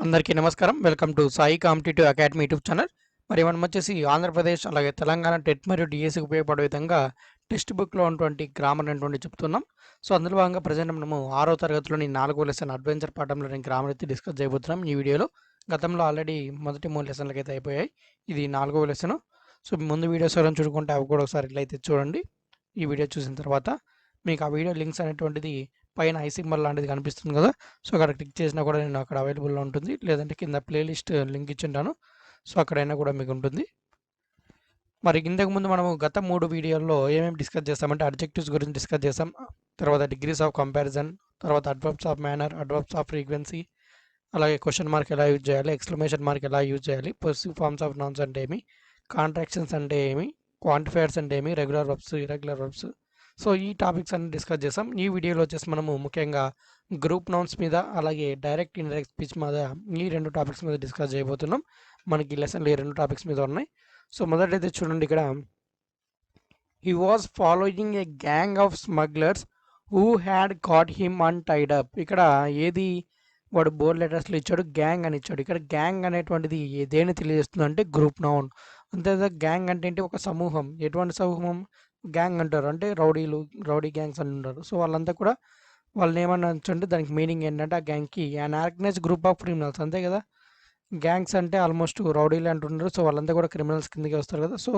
అందరికీ నమస్కారం. Welcome to Sai competitive academy YouTube channel. మరి మనం వచ్చేసి ఆంధ్రప్రదేశ్ అలాగే తెలంగాణ టెట్ మరియు డిఎస్సికి ఉపయోగపడే విధంగా టెక్స్ట్ బుక్‌లో ఉన్నటువంటి గ్రామర్ అనేటువంటిది చెప్తున్నాం. సో, అందులో భాగంగా ప్రెజెంట్ మనము 6వ తరగతిలోని 4వ లెసన్ అడ్వెంచర్ పాఠంలోని గ్రామర్ అయితే డిస్కస్ చేయబోతున్నాం ఈ వీడియోలో. గతంలో ఆల్రెడీ మొదటి 3 లెసన్‌లకైతే అయిపోయాయి. ఇది 4వ లెసను. సో, ముందు వీడియోస్ ఎవరైనా చూడకుంటే అవి కూడా ఒకసారి ఇట్లయితే చూడండి. ఈ వీడియో చూసిన తర్వాత మీకు ఆ వీడియో లింక్స్ అనేటువంటిది పైన ఐ సింబల్ లాంటిది కనిపిస్తుంది కదా! సో, అక్కడ క్లిక్ చేసినా కూడా నేను అక్కడ అవైలబుల్‌లో ఉంటుంది. లేదంటే కింద ప్లేలిస్ట్ లింక్ ఇచ్చుంటాను. సో, అక్కడైనా కూడా మీకు ఉంటుంది. మరి ఇంతకుముందు మనము గత 3 వీడియోల్లో ఏమేమి డిస్కస్ చేసామంటే అడ్జెక్టివ్స్ గురించి డిస్కస్ చేసాం. తర్వాత డిగ్రీస్ ఆఫ్ కంపారిజన్, తర్వాత adverbs of manner, adverbs off frequency, అలాగే క్వెషన్ మార్క్ ఎలా యూజ్ చేయాలి, ఎక్స్క్లమేషన్ మార్క్ ఎలా యూజ్ చేయాలి, పొసెసివ్ ఫార్మ్స్ ఆఫ్ నౌన్స్ అంటే ఏమి, కాంట్రాక్షన్స్ అంటే ఏమి, క్వాంటిఫైయర్స్ అంటే ఏమి, regular verbs, irregular verbs. So, ఈ టాపిక్స్ అన్ని డిస్కస్ చేసాం. ఈ వీడియోలో వచ్చేసి మనము ముఖ్యంగా గ్రూప్ నౌన్స్ మీద అలాగే డైరెక్ట్ ఇండైరెక్ట్ స్పీచ్ మీద ఈ 2 టాపిక్స్ మీద డిస్కస్ చేయబోతున్నాం. మనకి ఈ లెసన్‌లో ఈ 2 టాపిక్స్ మీద ఉన్నాయి. సో, మొదటైతే చూడండి ఇక్కడ he was following a gang of smugglers who had caught him untied up. ఇక్కడ ఏది వాడు బోల్డ్ లెటర్స్‌లో ఇచ్చాడు, గ్యాంగ్ అని ఇచ్చాడు. ఇక్కడ గ్యాంగ్ అనేటువంటిది దేన్ని తెలియజేస్తుందంటే గ్రూప్ నౌన్. అంతే కదా, గ్యాంగ్ అంటే ఏంటి? ఒక సమూహం. ఎటువంటి సమూహం? గ్యాంగ్ అంటారు. అంటే రౌడీ గ్యాంగ్స్ అని ఉంటారు. సో, వాళ్ళంతా కూడా వాళ్ళని ఏమనొచ్చంటే దానికి మీనింగ్ ఏంటంటే ఆ గ్యాంగ్‌కి an organized group of criminals అంతే కదా! గ్యాంగ్స్ అంటే ఆల్మోస్ట్ రౌడీలే అంటున్నారు. సో, వాళ్ళంతా కూడా క్రిమినల్స్ కిందకే వస్తారు కదా! సో,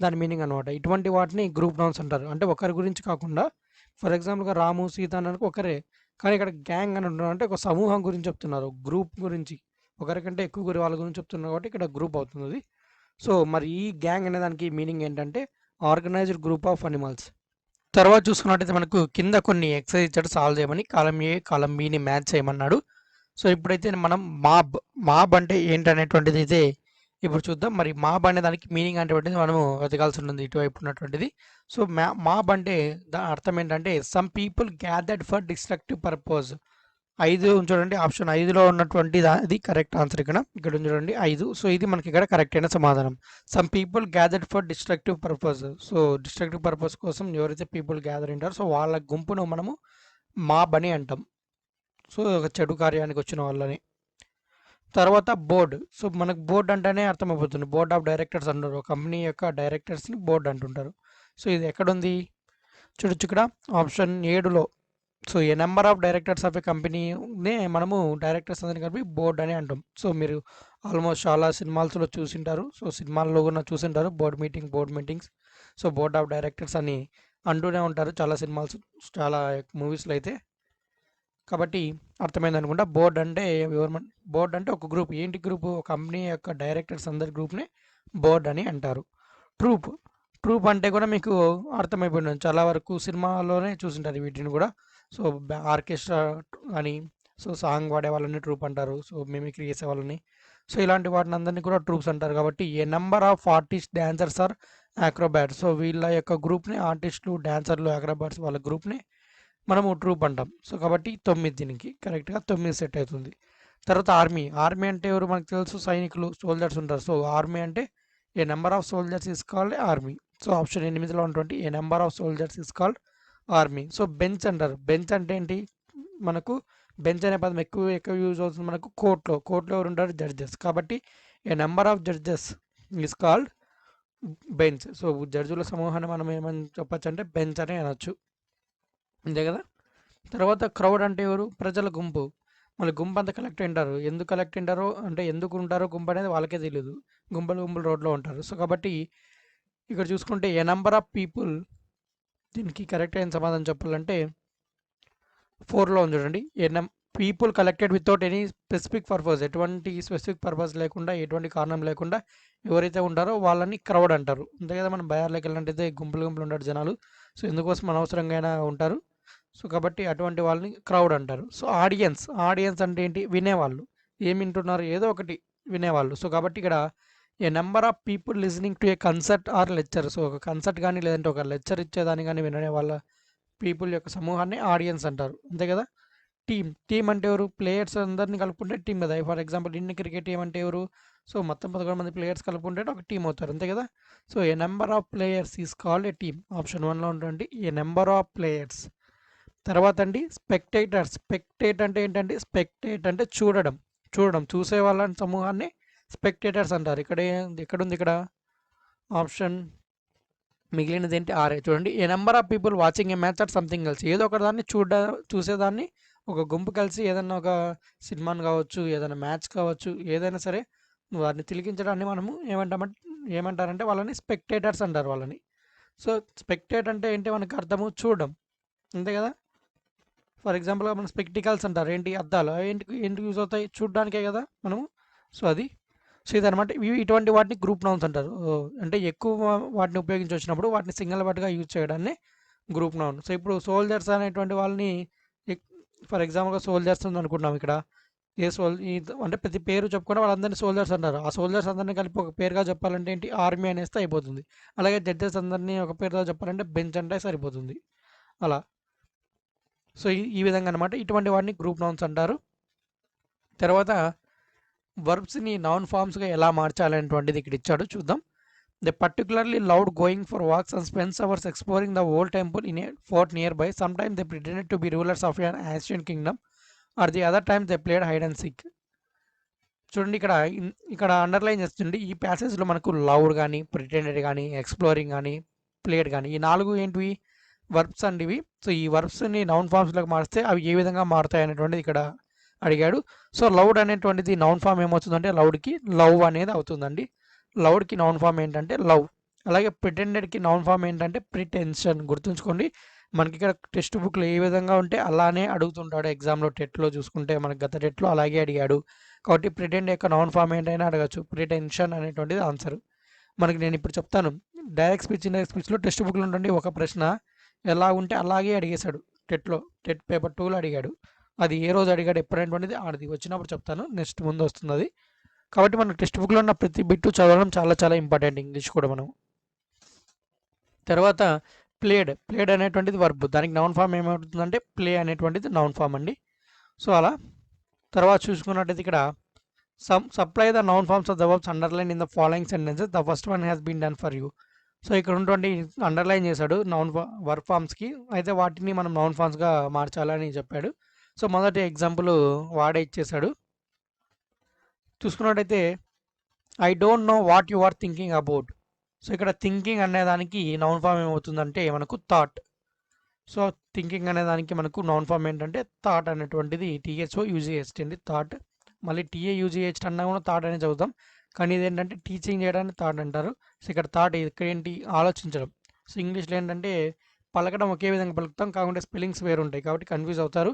దాని మీనింగ్ అనమాట. ఇటువంటి వాటిని గ్రూప్ నౌన్స్ అంటారు. అంటే ఒకరి గురించి కాకుండా ఫర్ ఎగ్జాంపుల్‌గా రాము, సీత అన్నకు ఒకరే. కానీ ఇక్కడ గ్యాంగ్ అని అంటున్నారు. అంటే ఒక సమూహం గురించి చెప్తున్నారు. గ్రూప్ గురించి. ఒకరికంటే ఎక్కువ వాళ్ళ గురించి చెప్తున్నారు కాబట్టి ఇక్కడ గ్రూప్ అవుతుంది అది. సో, మరి ఈ గ్యాంగ్ అనే దానికి మీనింగ్ ఏంటంటే ఆర్గనైజ్డ్ గ్రూప్ ఆఫ్ అనిమల్స్. తర్వాత చూసుకున్నట్టయితే మనకు కింద కొన్ని ఎక్సర్సైజ్ ఇచ్చాడు సాల్వ్ చేయమని. కాలమ్ ఏ, కాలమ్ బిని మ్యాచ్ చేయమన్నాడు. సో, ఇప్పుడైతే మనం మాబ్ అంటే ఏంటనేటువంటిది అయితే ఇప్పుడు చూద్దాం. మరి మాబ్ అనే దానికి మీనింగ్ అనేటువంటిది మనము వెతకాల్సి ఉంటుంది ఇటువైపు ఉన్నటువంటిది. సో, మాబ్ అంటే దాని అర్థం ఏంటంటే some people gathered for destructive purpose. 5 చూడండి, ఆప్షన్ 5లో ఉన్నటువంటి అది కరెక్ట్ ఆన్సర్ ఇక్కడ. ఇక్కడ ఉంది చూడండి 5. సో, ఇది మనకి ఇక్కడ కరెక్ట్ అయిన సమాధానం. Some people gathered for destructive purpose. So, destructive purpose కోసం ఎవరైతే పీపుల్ గ్యాదర్ ఉంటారో సో, వాళ్ళ గుంపును మనము మాబ్ అని అంటాం. సో, ఒక చెడు కార్యానికి వచ్చిన వాళ్ళని. తర్వాత బోర్డ్. సో, మనకు బోర్డ్ అంటేనే అర్థమైపోతుంది. బోర్డ్ ఆఫ్ డైరెక్టర్స్ అంటారు. కంపెనీ యొక్క డైరెక్టర్స్‌ని బోర్డ్ అంటుంటారు. సో, ఇది ఎక్కడుంది? చూడొచ్చు ఇక్కడ ఆప్షన్ 7లో. So, a number of directors of a కంపెనీనే మనము డైరెక్టర్స్ అందరిని కలిపి బోర్డ్ అని అంటాం. సో, మీరు ఆల్మోస్ట్ చాలా సినిమాస్‌లో చూసింటారు. సో, సినిమాల్లో కూడా చూసింటారు board meetings. So, board of directors అని అంటూనే ఉంటారు చాలా సినిమాస్, చాలా మూవీస్‌లో అయితే. కాబట్టి అర్థమైందనుకుంటా. బోర్డ్ అంటే ఒక గ్రూప్. ఏంటి గ్రూపు? ఒక కంపెనీ యొక్క డైరెక్టర్స్ అందరి గ్రూప్‌ని బోర్డ్ అని అంటారు. ట్రూప్. ట్రూప్ అంటే కూడా మీకు అర్థమైపోయి ఉంటుంది. చాలా వరకు సినిమాలోనే చూసుంటారు వీటిని కూడా. సో, ఆర్కెస్ట్రా అని, సో, సాంగ్ పాడే వాళ్ళని ట్రూప్ అంటారు. సో, మిమిక్రీ చేసే వాళ్ళని. సో, ఇలాంటి వాటిని అందరిని కూడా ట్రూప్స్ అంటారు. కాబట్టి a number of artist, dancers or acrobats. So, వీళ్ళ యొక్క గ్రూప్‌ని ఆర్టిస్టులు, డాన్సర్లు, అక్రోబాట్స్ వాళ్ళ గ్రూప్‌ని మనము ట్రూప్ అంటాం. సో, కాబట్టి 9 దీనికి కరెక్ట్‌గా 9 సెట్ అవుతుంది. తర్వాత ఆర్మీ. ఆర్మీ అంటే ఎవరు మనకు తెలుసు, సైనికులు, సోల్జర్స్ ఉంటారు. సో, ఆర్మీ అంటే a number of soldiers is called army. So, option 8లో ఉన్నటువంటి a number of soldiers is called army. So, bench అంటారు. బెంచ్ అంటే ఏంటి? మనకు బెంచ్ అనే పదం ఎక్కువ యూజ్ అవుతుంది మనకు కోర్ట్‌లో. కోర్ట్‌లో ఎవరు ఉంటారు? జడ్జెస్. కాబట్టి a number of judges is called bench. So, జడ్జిల సమూహాన్ని మనం ఏమని చెప్పొచ్చంటే బెంచ్ అని అనొచ్చు. అంతే కదా! తర్వాత క్రౌడ్ అంటే ఎవరు? ప్రజల గుంపు. మళ్ళీ గుంపంతా కలెక్ట్ అయ్యుంటారు. ఎందుకు కలెక్ట్ అయ్యుంటారో అంటే ఎందుకు ఉంటారో గుంపనేది వాళ్ళకే తెలీదు. గుంపులు రోడ్‌లో ఉంటారు. సో, కాబట్టి ఇక్కడ చూసుకుంటే ఏ నంబర్ ఆఫ్ పీపుల్ దీనికి కరెక్ట్ అయిన సమాధానం చెప్పాలంటే 4లో ఉంది చూడండి. People collected without any specific purpose. ఎటువంటి స్పెసిఫిక్ పర్పస్ లేకుండా, ఎటువంటి కారణం లేకుండా ఎవరైతే ఉంటారో వాళ్ళని క్రౌడ్ అంటారు. అంతే కదా! మనం బజార్‌లోకి వెళ్ళినట్టయితే గుంపులు ఉంటారు జనాలు. సో, ఎందుకోసం అనవసరంగా అయినా ఉంటారు. సో, కాబట్టి అటువంటి వాళ్ళని క్రౌడ్ అంటారు. సో, ఆడియన్స్ అంటే ఏంటి? వినేవాళ్ళు. ఏం వింటున్నారు? ఏదో ఒకటి వినేవాళ్ళు. సో, కాబట్టి ఇక్కడ a number of people listening to a concert or lecture. So, ఒక కన్సర్ట్ గాని లేదంటే ఒక లెక్చర్ ఇచ్చేదాన్ని గాని వినే వాళ్ళ పీపుల్ యొక్క సమూహాన్ని ఆడియన్స్ అంటారు. అంతే కదా! టీమ్ అంటే ఎవరు? ప్లేయర్స్ అందరిని కలుపుకుంటే టీమ్ కదా! For example Indian cricket team అంటే ఎవరు? సో, మొత్తం 11 మంది ప్లేయర్స్ కలుపుకుంటే ఒక టీమ్ అవుతారు. అంతే కదా! So, a number of players is called a team. Option 1లో ఉన్నటువంటి ఏ నంబర్ ఆఫ్ ప్లేయర్స్. తర్వాత అండి స్పెక్టేట్ అంటే ఏంటంటే స్పెక్టేట్ అంటే చూడడం. చూడడం, చూసే వాళ్ళని సమూహాన్ని స్పెక్టేటర్స్ అంటారు. ఎక్కడుంది ఇక్కడ ఆప్షన్ మిగిలినది ఏంటి? ఆరే. చూడండి, a number of people watching a match or something else. ఏదో ఒక దాన్ని చూసేదాన్ని ఒక గుంపు కలిసి ఏదైనా ఒక సినిమాని కావచ్చు, ఏదైనా మ్యాచ్ కావచ్చు, ఏదైనా సరే వారిని తిలకించడాన్ని మనము ఏమంటారంటే వాళ్ళని స్పెక్టేటర్స్ అంటారు వాళ్ళని. సో స్పెక్టేట్ అంటే ఏంటి మనకు అర్థము? చూడడం, అంతే కదా. ఫర్ ఎగ్జాంపుల్గా మనం స్పెక్టికల్స్ అంటారు, ఏంటి? అద్దాలు. ఎందుకు యూజ్ అవుతాయి? చూడడానికే కదా మనము. సో అది. సో ఇదనమాట. ఇటువంటి వాటిని గ్రూప్ నౌన్స్ అంటారు. అంటే ఎక్కువ వాటిని ఉపయోగించి వచ్చినప్పుడు వాటిని సింగిల్ వర్డ్గా యూజ్ చేయడాన్ని గ్రూప్ నౌన్. సో ఇప్పుడు సోల్జర్స్ అనేటువంటి వాళ్ళని ఫర్ ఎగ్జాంపుల్గా సోల్జర్స్ ఉంది అనుకుంటున్నాం ఇక్కడ. అంటే ప్రతి పేరు చెప్పుకుంటే వాళ్ళందరినీ సోల్జర్స్ అంటారు. ఆ సోల్జర్స్ అందరినీ కలిపి ఒక పేరుగా చెప్పాలంటే ఏంటి? ఆర్మీ అనేస్తే అయిపోతుంది. అలాగే జడ్జెస్ అందరినీ ఒక పేరుగా చెప్పాలంటే బెంచ్ అంటే సరిపోతుంది అలా. సో ఈ విధంగా అనమాట. ఇటువంటి వాటిని గ్రూప్ నౌన్స్ అంటారు. తర్వాత వర్బ్స్ని నౌన్ ఫామ్స్గా ఎలా మార్చాలనేటువంటిది ఇక్కడ ఇచ్చాడు, చూద్దాం. They particularly loved going for walks and spends hours exploring the old temple in a fort nearby. Some time they pretended to be rulers of an ancient kingdom or the other times they played hide and seek. చూడండి, ఇక్కడ underline చేస్తుంది. ఈ ప్యాసేజ్లో మనకు loud కానీ, pretended కానీ, exploring కానీ, played కానీ, ఈ 4 ఏంటివి? వర్బ్స్ అండి ఇవి. సో ఈ వర్బ్స్ని నౌన్ ఫామ్స్లోకి మారిస్తే అవి ఏ విధంగా మారుతాయి అనేటువంటిది ఇక్కడ అడిగాడు. సో లౌడ్ అనేటువంటిది నౌన్ ఫామ్ ఏమవుతుందంటే లౌడ్కి లవ్ అనేది అవుతుందండి. లౌడ్కి నౌన్ ఫామ్ ఏంటంటే లవ్. అలాగే ప్రిటెండెడ్కి నౌన్ ఫామ్ ఏంటంటే ప్రిటెన్షన్. గుర్తుంచుకోండి, మనకి ఇక్కడ టెక్స్ట్ బుక్లో ఏ విధంగా ఉంటే అలానే అడుగుతుంటాడు. ఎగ్జామ్లో టెట్లో చూసుకుంటే మనకి గత టెట్లో అలాగే అడిగాడు. కాబట్టి ప్రిటెండ్ యొక్క నౌన్ ఫామ్ ఏంటైనా అడగచ్చు. ప్రిటెన్షన్ అనేటువంటిది ఆన్సర్. మనకి నేను ఇప్పుడు చెప్తాను. డైరెక్ట్ స్పీచ్, ఇండైరెక్ట్ స్పీచ్లో టెక్స్ట్ బుక్లో ఉండండి ఒక ప్రశ్న ఎలా ఉంటే అలాగే అడిగేశాడు. టెట్ పేపర్ 2లో అడిగాడు. అది ఏ రోజు అడిగాడు ఎప్పుడైనటువంటిది అది వచ్చినప్పుడు చెప్తాను. నెక్స్ట్ ముందు వస్తుంది అది. కాబట్టి మన టెక్స్ట్ బుక్లో ఉన్న ప్రతి బిట్టు చదవడం చాలా చాలా ఇంపార్టెంట్. ఇంగ్లీష్ కూడా మనం. తర్వాత ప్లేడ్ అనేటువంటిది వర్బ్. దానికి నౌన్ ఫామ్ ఏమవుతుందంటే ప్లే అనేటువంటిది నౌన్ ఫామ్ అండి. సో అలా. తర్వాత చూసుకున్నట్టయితే ఇక్కడ supply the noun forms of the verbs underline in the following sentences. The first one has been done for you. So ఇక్కడ ఉన్నటువంటి అండర్లైన్ చేశాడు వర్బ్ ఫామ్స్కి. అయితే వాటిని మనం నౌన్ ఫామ్స్గా మార్చాలని చెప్పాడు. సో మొదటి ఎగ్జాంపుల్ వాడే ఇచ్చేశాడు. చూసుకున్నట్టయితే I don't know what you are thinking about. So ఇక్కడ థింకింగ్ అనేదానికి నౌన్ ఫామ్ ఏమవుతుందంటే మనకు థాట్. సో థింకింగ్ అనేదానికి మనకు నౌన్ ఫామ్ ఏంటంటే థాట్ అనేటువంటిది THOUGHT అండి, థాట్. మళ్ళీ TAUGH అన్నా కూడా థాట్ అనేది చదువుతాం, కానీ ఇదేంటంటే టీచింగ్ చేయడానికి థాట్ అంటారు. సో ఇక్కడ థాట్ ఇక్కడ ఏంటి? ఆలోచించడం. సో ఇంగ్లీష్లో ఏంటంటే పలకడం ఒకే విధంగా పలుకుతాం, కాకుంటే స్పెల్లింగ్స్ వేరు ఉంటాయి కాబట్టి కన్ఫ్యూజ్ అవుతారు.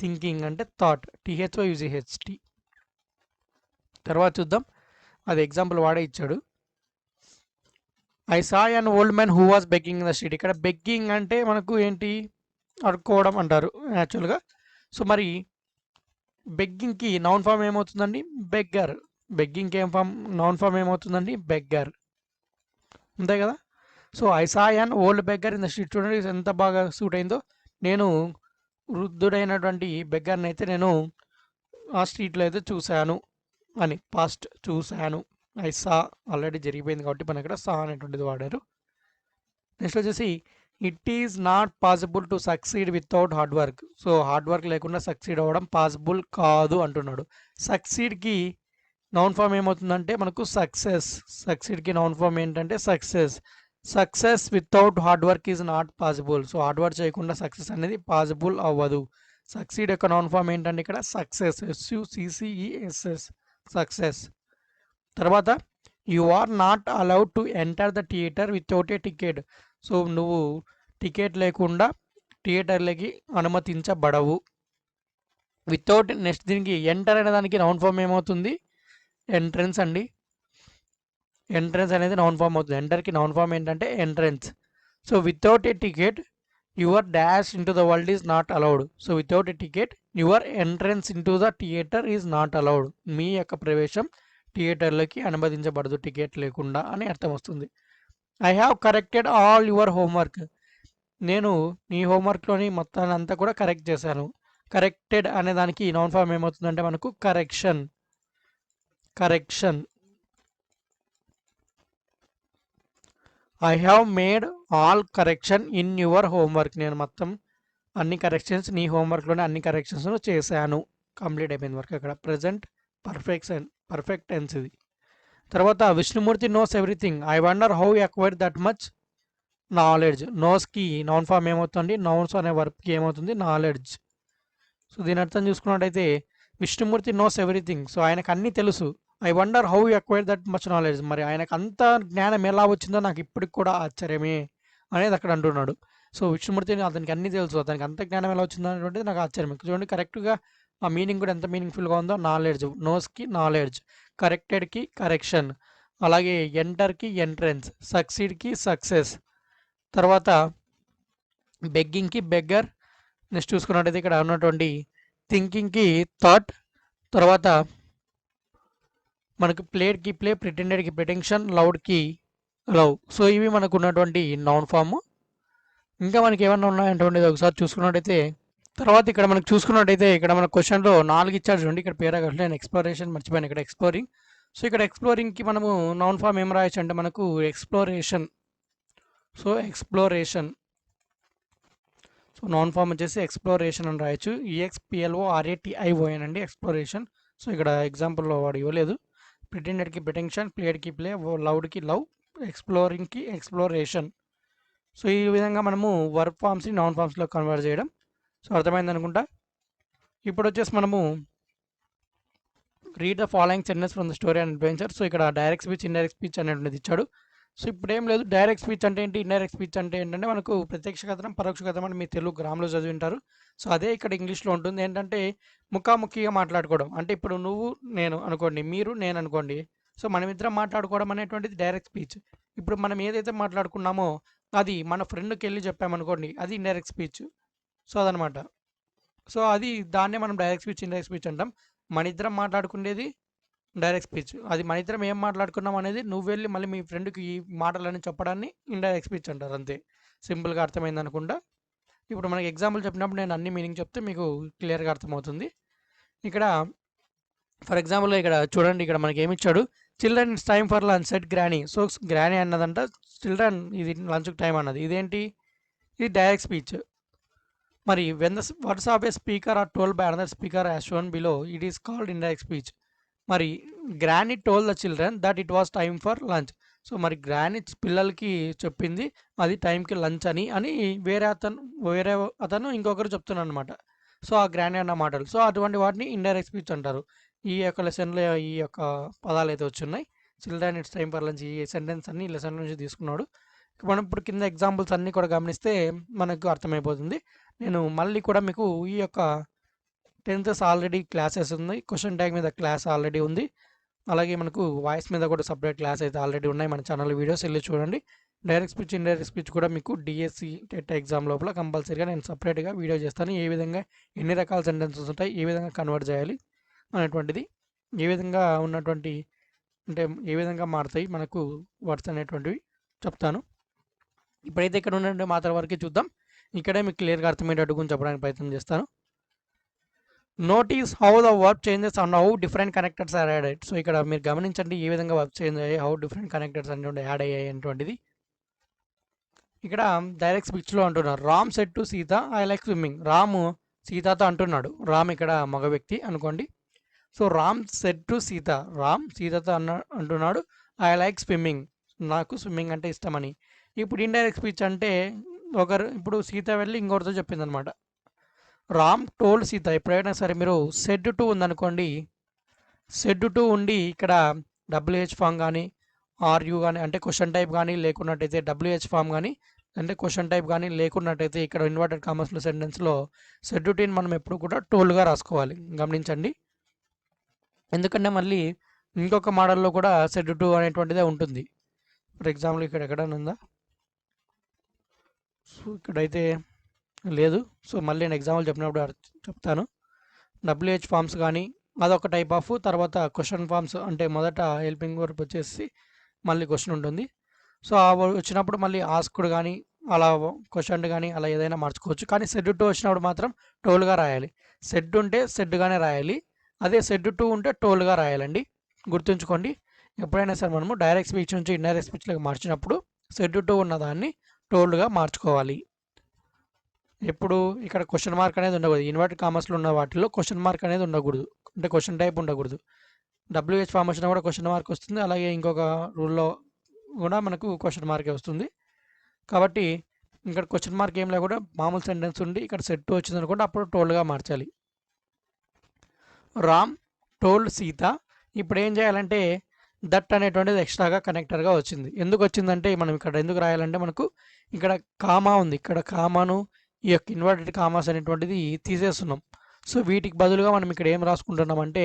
థింకింగ్ అంటే థాట్, THOUGHT. తర్వాత చూద్దాం, అది ఎగ్జాంపుల్ వాడే ఇచ్చాడు. I saw an old man who was begging in the street. ఇక్కడ బెగ్గింగ్ అంటే మనకు ఏంటి? అడుక్కోవడం అంటారు యాక్చువల్గా. సో మరి బెగ్గింగ్కి నౌన్ ఫామ్ ఏమవుతుందండి? బెగ్గర్. బెగ్గింగ్కి నౌన్ ఫామ్ ఏమవుతుందండి? బెగ్గర్, అంతే కదా. So I saw an old beggar in the street. చూడండి ఎంత బాగా సూట్ అయిందో. నేను వృద్ధుడైనటువంటి బెగ్గర్ని అయితే నేను ఆ స్ట్రీట్లో అయితే చూశాను అని. పాస్ట్ చూశాను. ఐ సా ఆల్రెడీ జరిగిపోయింది కాబట్టి మనం ఇక్కడ సా అనేటువంటిది వాడారు. నెక్స్ట్ వచ్చేసి it is not possible to succeed without hard work. So hard work లేకుండా సక్సీడ్ అవ్వడం పాసిబుల్ కాదు అంటున్నాడు. సక్సీడ్కి నౌన్ ఫామ్ ఏమవుతుందంటే మనకు సక్సెస్. సక్సీడ్కి నౌన్ ఫామ్ ఏంటంటే success. Success without hard work is not possible. So hard work చేయకుండా సక్సెస్ అనేది పాసిబుల్ అవ్వదు. సక్సీడ్ యొక్క నౌన్ ఫామ్ ఏంటంటే ఇక్కడ సక్సెస్, SUCCESS, సక్సెస్. తర్వాత you are not allowed to enter the theatre without a ticket. So నువ్వు ticket లేకుండా థియేటర్లకి అనుమతించబడవు. వితౌట్ నెక్స్ట్ దీనికి ఎంటర్ అనే దానికి నౌన్ ఫామ్ ఏమవుతుంది? ఎంట్రన్స్ అండి. ఎంట్రన్స్ అనేది నౌన్ ఫామ్ అవుతుంది. ఎంటర్కి నౌన్ ఫామ్ ఏంటంటే entrance. So without a ticket your dash into the world is not allowed. So without a ticket your entrance into the theatre is not allowed. మీ యొక్క ప్రవేశం థియేటర్లోకి అనుమతించబడదు టికెట్ లేకుండా అని అర్థం వస్తుంది. I have corrected all your homework. నేను నీ హోంవర్క్లోని మొత్తాన్ని అంతా కూడా కరెక్ట్ చేశాను. కరెక్టెడ్ అనే దానికి నౌన్ ఫామ్ ఏమవుతుందంటే మనకు correction. Correction. I have made all correction in your homework. నేను మొత్తం అన్ని కరెక్షన్స్ నీ హోంవర్క్లోనే అన్ని కరెక్షన్స్ చేశాను. కంప్లీట్ అయిపోయింది వర్క్. అక్కడ ప్రజెంట్ పర్ఫెక్ట్ టెన్స్ ఇది. తర్వాత Vishnumurthy knows everything. I wonder how acquire that much knowledge. నోస్కి నౌన్ ఫామ్ ఏమవుతుంది, నౌన్స్ అనే వర్బ్కి ఏమవుతుంది, నాలెడ్జ్. సో దీని అర్థం చూసుకున్నట్టయితే విష్ణుమూర్తి నోస్ ఎవ్రీథింగ్. సో ఆయనకు అన్నీ తెలుసు. I wonder how acquire that much knowledge. మరి ఆయనకు అంత జ్ఞానం ఎలా వచ్చిందో నాకు ఇప్పటికి కూడా ఆశ్చర్యమే అనేది అక్కడ అంటున్నాడు. సో విష్ణుమూర్తిని అతనికి అన్నీ తెలుసు, అతనికి అంత జ్ఞానం ఎలా వచ్చిందో అనేటువంటిది నాకు ఆశ్చర్యం. చూడండి కరెక్ట్గా ఆ మీనింగ్ కూడా ఎంత మీనింగ్ఫుల్గా ఉందో. నాలెడ్జ్, నోస్కి నాలెడ్జ్, కరెక్టెడ్కి కరెక్షన్, అలాగే ఎంటర్కి ఎంట్రెన్స్, సక్సీడ్కి సక్సెస్, తర్వాత బెగ్గింగ్కి బెగ్గర్. నెక్స్ట్ చూసుకున్నట్టయితే ఇక్కడ ఉన్నటువంటి థింకింగ్కి థాట్, తర్వాత మనకు ప్లేడ్కి ప్లే, ప్రిటెండెడ్కి ప్రిటెన్షన్, లౌడ్కి లవ్. సో ఇవి మనకు ఉన్నటువంటి నౌన్ ఫామ్. ఇంకా మనకి ఏమన్నా ఉన్నాయంటే ఒకసారి చూసుకున్నట్టయితే తర్వాత ఇక్కడ మనకు చూసుకున్నట్టయితే ఇక్కడ మన క్వశ్చన్లో 4 ఇచ్చారు చూడండి. ఇక్కడ పేరాగ్రాఫ్ నేను ఎక్స్ప్లోరేషన్ మర్చిపోయాను, ఇక్కడ ఎక్స్ప్లోరింగ్. సో ఇక్కడ ఎక్స్ప్లోరింగ్కి మనము నౌన్ ఫామ్ ఏం రాయొచ్చు అంటే మనకు exploration. So exploration, so noun form వచ్చేసి ఎక్స్ప్లోరేషన్ అని రాయొచ్చు. EXPLORATION అండి ఎక్స్ప్లోరేషన్. సో ఇక్కడ ఎగ్జాంపుల్లో వాడు ఇవ్వలేదు. ప్రిటెండెడ్కి ప్రిటెన్షన్, ప్లేడ్కి ప్లే, లౌడ్కి లవ్, ఎక్స్ప్లోరింగ్కి ఎక్స్ప్లోరేషన్. సో ఈ విధంగా మనము వర్బ్ ఫామ్స్ని నౌన్ ఫామ్స్లో కన్వర్ట్ చేయడం. సో అర్థమైంది అనుకుంటా. ఇప్పుడు వచ్చేసి మనము read the following sentence from the story and adventure. So ఇక్కడ డైరెక్ట్ స్పీచ్, ఇండైరెక్ట్ స్పీచ్ అనేటువంటిది ఇచ్చాడు. సో ఇప్పుడు ఏం లేదు, డైరెక్ట్ స్పీచ్ అంటే ఏంటి, ఇండైరెక్ట్ స్పీచ్ అంటే ఏంటంటే మనకు ప్రత్యక్ష కథనం, పరోక్ష కథనం అని మీ తెలుగు గ్రామ్లో చదివి ఉంటారు. సో అదే ఇక్కడ ఇంగ్లీష్లో ఉంటుంది. ఏంటంటే ముఖాముఖిగా మాట్లాడుకోవడం. అంటే ఇప్పుడు నువ్వు నేను అనుకోండి, మీరు నేను అనుకోండి. సో మనమిద్దరం మాట్లాడుకోవడం అనేటువంటిది డైరెక్ట్ స్పీచ్. ఇప్పుడు మనం ఏదైతే మాట్లాడుకున్నామో అది మన ఫ్రెండ్కి వెళ్ళి చెప్పామనుకోండి, అది ఇండైరెక్ట్ స్పీచ్. సో అదనమాట. సో అది దాన్నే మనం డైరెక్ట్ స్పీచ్, ఇండైరెక్ట్ స్పీచ్ అంటాం. మన ఇద్దరం మాట్లాడుకునేది డైరెక్ట్ స్పీచ్. అది మన ఇద్దరం ఏం మాట్లాడుకున్నాం అనేది నువ్వు వెళ్ళి మళ్ళీ మీ ఫ్రెండ్కి ఈ మాటలని చెప్పడాన్ని ఇండైరెక్ట్ స్పీచ్ అంటారు. అంతే, సింపుల్గా అర్థమైంది అనుకుంటా. ఇప్పుడు మనకి ఎగ్జాంపుల్ చెప్పినప్పుడు నేను అన్ని మీనింగ్ చెప్తే మీకు క్లియర్గా అర్థమవుతుంది. ఇక్కడ ఫర్ ఎగ్జాంపుల్ ఇక్కడ చూడండి, ఇక్కడ మనకి ఏమి ఇచ్చాడు, children it's time for lunch set granny. So granny అన్నదంట చిల్డ్రన్ ఇది లంచ్కి టైం అన్నది. ఇదేంటి, ఇది డైరెక్ట్ స్పీచ్. మరి when the words of a speaker are told by another speaker as shown below, it is called indirect speech. మరి granny told the children that it was time for lunch. So మరి granny పిల్లలకి చెప్పింది అది టైంకి lunch అని వేరే అతను ఇంకొకరు చెప్తున్నాను అనమాట. సో ఆ గ్రానీ అన్న మాటలు. సో అటువంటి వాటిని ఇండైరెక్ట్ స్పీచ్ అంటారు. ఈ యొక్క లెసన్లో ఈ యొక్క పదాలు అయితే వచ్చున్నాయి. Children it's time for lunch, ఈ సెంటెన్స్ అన్ని ఈ లెసన్ నుంచి తీసుకున్నాడు. మనం ఇప్పుడు కింద ఎగ్జాంపుల్స్ అన్నీ కూడా గమనిస్తే మనకు అర్థమైపోతుంది. నేను మళ్ళీ కూడా మీకు ఈ యొక్క టెన్సెస్ ఆల్రెడీ క్లాసెస్ ఉంది, క్వశ్చన్ ట్యాగ్ మీద క్లాస్ ఆల్రెడీ ఉంది, అలాగే మనకు వాయిస్ మీద కూడా సపరేట్ క్లాస్ అయితే ఆల్రెడీ ఉన్నాయి. మన ఛానల్ వీడియోస్ వెళ్ళి చూడండి. డైరెక్ట్ స్పీచ్, ఇండైరెక్ట్ స్పీచ్ కూడా మీకు డిఎస్సి టెట్ ఎగ్జామ్ లోపల కంపల్సరీగా నేను సపరేట్గా వీడియో చేస్తాను. ఏ విధంగా ఎన్ని రకాల సెంటెన్సెస్ ఉంటాయి, ఏ విధంగా కన్వర్ట్ చేయాలి అనేటువంటిది, ఏ విధంగా ఉన్నటువంటి అంటే ఏ విధంగా మారుతాయి మనకు వర్డ్స్ అనేటువంటివి చెప్తాను. ఇప్పుడైతే ఇక్కడ ఉన్నటువంటి మాత్రం వరకే చూద్దాం. ఇక్కడే మీకు క్లియర్గా అర్థమయ్యేటట్టు గురించి చెప్పడానికి ప్రయత్నం చేస్తాను. Notice how the verb changes and how different connectors are added. So ఇక్కడ మీరు గమనించండి ఏ విధంగా వర్బ్ చేంజ్ అయ్యాయి, హౌ డిఫరెంట్ కనెక్టర్స్ అనేటువంటి యాడ్ అయ్యాయి అనేటువంటిది. ఇక్కడ డైరెక్ట్ స్పీచ్లో అంటున్నారు, Ram said to Sita I like swimming. Ramu సీతతో అంటున్నాడు. రామ్ ఇక్కడ మగ వ్యక్తి అనుకోండి. So Ram said to Sita, Ram సీతతో అంటున్నాడు ఐ లైక్ స్విమ్మింగ్, నాకు స్విమ్మింగ్ అంటే ఇష్టమని. ఇప్పుడు ఇండైరెక్ట్ స్పీచ్ అంటే ఇప్పుడు సీత వెళ్ళి ఇంకొకరితో చెప్పింది అనమాట. రామ్ టోల్డ్ సీత. ఎప్పుడైనా సరే మీరు సెడ్ టు ఉందనుకోండి, సెడ్ టు ఉండి ఇక్కడ WH ఫామ్ కానీ RU కానీ అంటే క్వశ్చన్ టైప్ కానీ లేకున్నట్టయితే WH ఫామ్ కానీ అంటే క్వశ్చన్ టైప్ కానీ లేకున్నట్టయితే ఇక్కడ ఇన్వర్టెడ్ కామర్స్లో సెంటెన్స్లో సెడ్ టు టీని మనం ఎప్పుడు కూడా టోల్డ్గా రాసుకోవాలి. గమనించండి, ఎందుకంటే మళ్ళీ ఇంకొక మోడల్లో కూడా సెడ్ టు అనేటువంటిదే ఉంటుంది. ఫర్ ఎగ్జాంపుల్ ఇక్కడ ఎక్కడైనా ఉందా, సో ఇక్కడైతే లేదు. సో మళ్ళీ నేను ఎగ్జాంపుల్ చెప్పినప్పుడు చెప్తాను. WH ఫామ్స్ కానీ అదొక టైప్ ఆఫ్, తర్వాత క్వశ్చన్ ఫామ్స్ అంటే మొదట హెల్పింగ్ వర్బ్ వచ్చేసి మళ్ళీ క్వశ్చన్ ఉంటుంది. సో వచ్చినప్పుడు మళ్ళీ ఆస్క్డ్ కానీ అలా క్వశ్చన్ కానీ అలా ఏదైనా మార్చుకోవచ్చు. కానీ సెడ్ టు వచ్చినప్పుడు మాత్రం టోల్గా రాయాలి. సెడ్ ఉంటే సెడ్గానే రాయాలి, అదే సెడ్ టు ఉంటే టోల్గా రాయాలండి. గుర్తుంచుకోండి, ఎప్పుడైనా సరే మనము డైరెక్ట్ స్పీచ్ నుంచి ఇండైరెక్ట్ స్పీచ్లోకి మార్చినప్పుడు సెడ్ టు ఉన్నదాన్ని టోల్డ్గా మార్చుకోవాలి. ఎప్పుడు ఇక్కడ క్వశ్చన్ మార్క్ అనేది ఉండకూడదు. ఇన్వర్టెడ్ కామర్స్లో ఉన్న వాటిలో క్వశ్చన్ మార్క్ అనేది ఉండకూడదు, అంటే క్వశ్చన్ టైప్ ఉండకూడదు. డబ్ల్యూహెచ్ ఫామ్ వచ్చినా కూడా క్వశ్చన్ మార్క్ వస్తుంది. అలాగే ఇంకొక రూల్‌లో కూడా మనకు క్వశ్చన్ మార్కే వస్తుంది. కాబట్టి ఇక్కడ క్వశ్చన్ మార్క్ ఏం లేకుండా మామూలు సెంటెన్స్ ఉండి ఇక్కడ సెట్ టు వచ్చిందనుకోండి అప్పుడు టోల్డ్‌గా మార్చాలి. రామ్ టోల్డ్ సీత. ఇప్పుడు ఏం చేయాలంటే దట్ అనేటువంటిది ఎక్స్ట్రాగా కనెక్టర్‌గా వచ్చింది. ఎందుకు వచ్చిందంటే మనం ఇక్కడ ఎందుకు రాయాలంటే మనకు ఇక్కడ కామా ఉంది. ఇక్కడ కామాను ఈ యొక్క ఇన్వర్టెడ్ కామాస్ అనేటువంటిది తీసేస్తున్నాం. సో వీటికి బదులుగా మనం ఇక్కడ ఏం రాసుకుంటున్నామంటే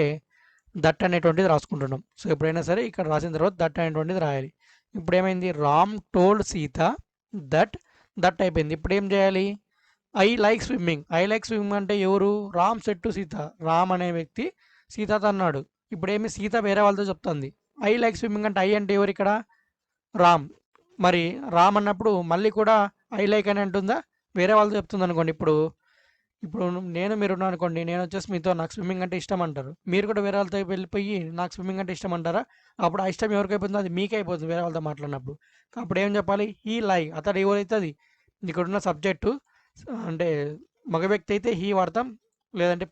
దట్ అనేటువంటిది రాసుకుంటున్నాం. సో ఎప్పుడైనా సరే ఇక్కడ రాసిన తర్వాత దట్ అనేటువంటిది రాయాలి. ఇప్పుడు ఏమైంది Ram told Sita that that అయిపోయింది. ఇప్పుడు ఏం చేయాలి I like swimming. I like swimming అంటే ఎవరు రామ్ సెట్ టు సీత. రామ్ అనే వ్యక్తి సీతతో అన్నాడు. ఇప్పుడు ఏమి సీత వేరే వాళ్ళతో చెప్తుంది. ఐ లైక్ స్విమ్మింగ్ అంటే ఐ అంటే ఎవరు ఇక్కడ రామ్. మరి రామ్ అన్నప్పుడు మళ్ళీ కూడా ఐ లైక్ అని అంటుందా వేరే వాళ్ళతో చెప్తుంది అనుకోండి. ఇప్పుడు ఇప్పుడు మీరు ఉన్నాను అనుకోండి. నేను వచ్చేసి మీతో నాకు స్విమ్మింగ్ అంటే ఇష్టం అంటారు. మీరు కూడా వేరే వాళ్ళతో వెళ్ళిపోయి నాకు స్విమ్మింగ్ అంటే ఇష్టం అంటారా? అప్పుడు ఆ ఇష్టం ఎవరికి అయిపోతుందో అది మీకే అయిపోతుంది వేరే వాళ్ళతో మాట్లాడినప్పుడు. అప్పుడు ఏం చెప్పాలి హీ లై. అతడు ఎవరైతే అది ఇక్కడున్న సబ్జెక్టు అంటే మగ వ్యక్తి అయితే హీ వాడతాం. లేదంటే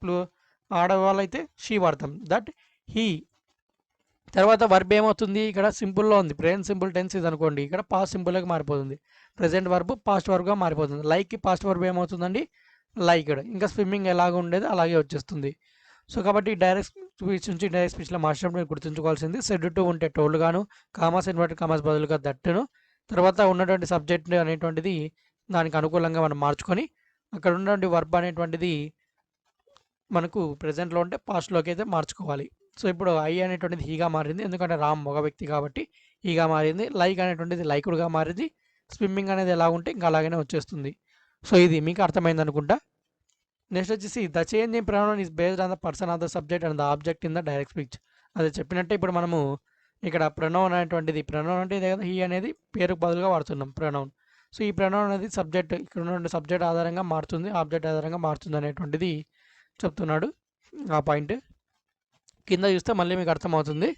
ఆడవాళ్ళైతే షీ వాడతాం. That he. తర్వాత వర్బ్ ఏమవుతుంది ఇక్కడ సింపుల్లో ఉంది. ప్రెజెంట్ సింపుల్ టెన్స్ ఇది అనుకోండి. ఇక్కడ పాస్ట్ సింపుల్గా మారిపోతుంది. ప్రెజెంట్ వర్బ్ పాస్ట్ వర్బ్గా మారిపోతుంది. లైక్కి పాస్ట్ వర్బ్ ఏమవుతుందండి లైక్డ్. ఇంకా స్విమ్మింగ్ ఎలాగ ఉండేది అలాగే వచ్చేస్తుంది. సో కాబట్టి డైరెక్ట్ స్పీచ్ నుంచి డైరెక్ట్ స్పీచ్లో మార్చినప్పుడు మీరు గుర్తుంచుకోవాల్సింది సెడ్ టు ఉంటే టోల్డ్ గాను, కామాస్ ఇన్వర్టెడ్ కామాస్ బదులుగా దట్టును, తర్వాత ఉన్నటువంటి సబ్జెక్ట్ అనేటువంటిది దానికి అనుకూలంగా మనం మార్చుకొని అక్కడ ఉన్నటువంటి వర్బ్ అనేటువంటిది మనకు ప్రెజెంట్లో ఉంటే పాస్ట్లోకి అయితే మార్చుకోవాలి. సో ఇప్పుడు ఐ అనేటువంటిది హీగా మారింది. ఎందుకంటే రామ్ మగ వ్యక్తి కాబట్టి హీగా మారింది. లైక్ అనేటువంటిది లైకుడ్గా మారింది. స్విమ్మింగ్ అనేది ఎలా ఉంటే ఇంకా అలాగనే వచ్చేస్తుంది. సో ఇది మీకు అర్థమైంది అనుకుంటా. నెక్స్ట్ వచ్చేసి the change in pronoun is based on the person of the subject and the object in the direct speech. అది చెప్పినట్టే ఇప్పుడు మనము ఇక్కడ ప్రొనౌన్ అనేటువంటిది ప్రొనౌన్ అంటే ఇదే కదా హీ అనేది పేరుకు బదులుగా వాడుతున్నాం ప్రొనౌన్. సో ఈ ప్రొనౌన్ అనేది సబ్జెక్ట్ ఇక్కడ ఉన్నటువంటి సబ్జెక్ట్ ఆధారంగా మారుతుంది, ఆబ్జెక్ట్ ఆధారంగా మారుతుంది అనేటువంటిది చెప్తున్నాడు. ఆ పాయింట్ కింద చూస్తే మళ్ళీ మీకు అర్థమవుతుంది.